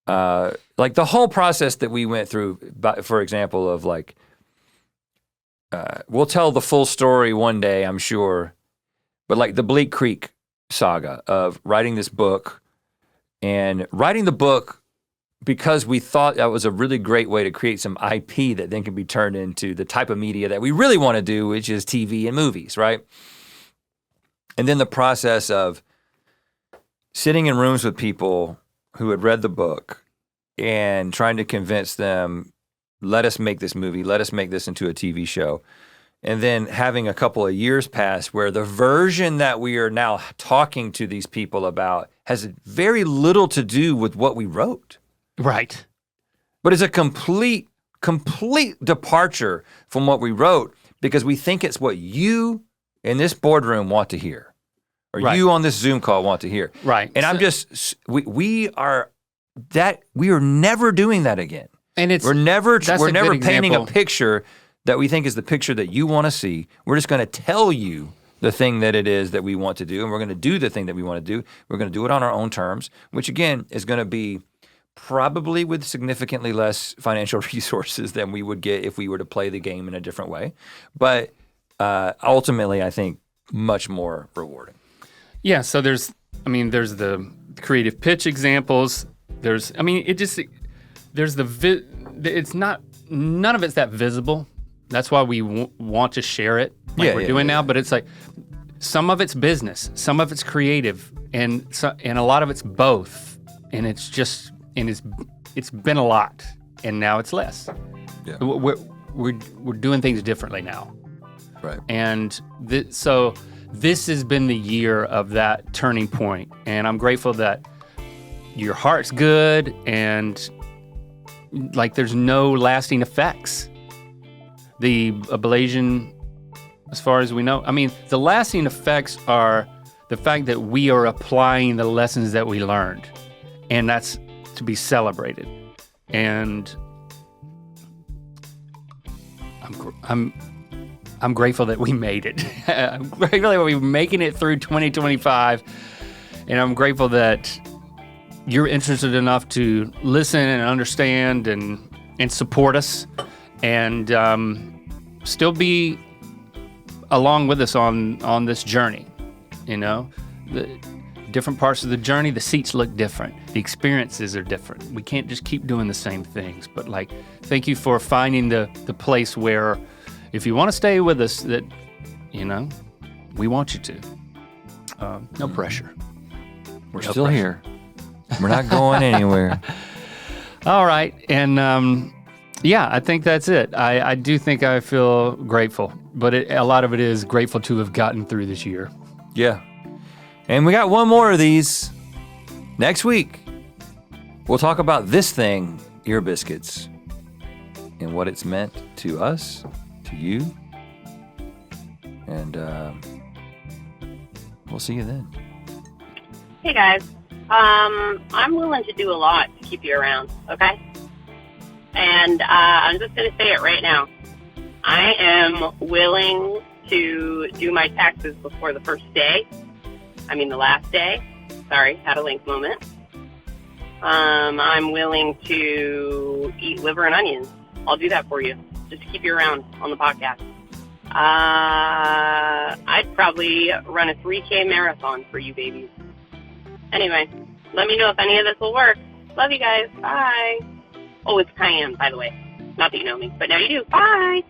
B: like the whole process that we went through, for example, of like, we'll tell the full story one day, I'm sure, but like the Bleak Creek saga of writing this book, and writing the book because we thought that was a really great way to create some IP that then can be turned into the type of media that we really want to do, which is TV and movies, right? And then the process of sitting in rooms with people who had read the book and trying to convince them, let us make this movie, let us make this into a TV show. And then having a couple of years pass where the version that we are now talking to these people about has very little to do with what we wrote.
A: Right.
B: But it's a complete departure from what we wrote, because we think it's what you in this boardroom want to hear, or you on this Zoom call want to hear.
A: Right.
B: And we are never doing that again.
A: And
B: we're never painting
A: example.
B: A picture that we think is the picture that you want to see. We're just going to tell you the thing that it is that we want to do, and we're going to do the thing that we want to do. We're going to do it on our own terms, which again is going to be probably with significantly less financial resources than we would get if we were to play the game in a different way. But ultimately, I think much more rewarding.
A: Yeah, so there's the creative pitch examples. It's not, none of it's that visible. That's why we want to share it like we're doing now. But it's like, some of it's business, some of it's creative, and a lot of it's both. And it's just, it's been a lot, and now it's less.
B: Yeah.
A: We're doing things differently now.
B: Right.
A: And so this has been the year of that turning point, and I'm grateful that your heart's good and like there's no lasting effects. The ablation, as far as we know, the lasting effects are the fact that we are applying the lessons that we learned, and that's to be celebrated. And I'm grateful that we made it. I'm grateful that we're making it through 2025, and I'm grateful that you're interested enough to listen and understand and and support us, and still be along with us on this journey. You know, the different parts of the journey, the seats look different, the experiences are different. We can't just keep doing the same things. But like, thank you for finding the place where, if you want to stay with us, that, you know, we want you to. No pressure.
B: We're still here. We're not going anywhere.
A: All right, and yeah, I think that's it. I do think I feel grateful, but a lot of it is grateful to have gotten through this year.
B: Yeah. And we got one more of these next week. We'll talk about this thing, ear biscuits, and what it's meant to us, to you, and we'll see you then.
D: Hey guys, I'm willing to do a lot to keep you around, okay? And I'm just going to say it right now. I am willing to do my taxes before the the last day. Sorry, had a link moment. I'm willing to eat liver and onions. I'll do that for you, just to keep you around on the podcast. I'd probably run a 3K marathon for you babies. Anyway, let me know if any of this will work. Love you guys. Bye. Oh, it's Cayenne, by the way. Not that you know me, but now you do. Bye.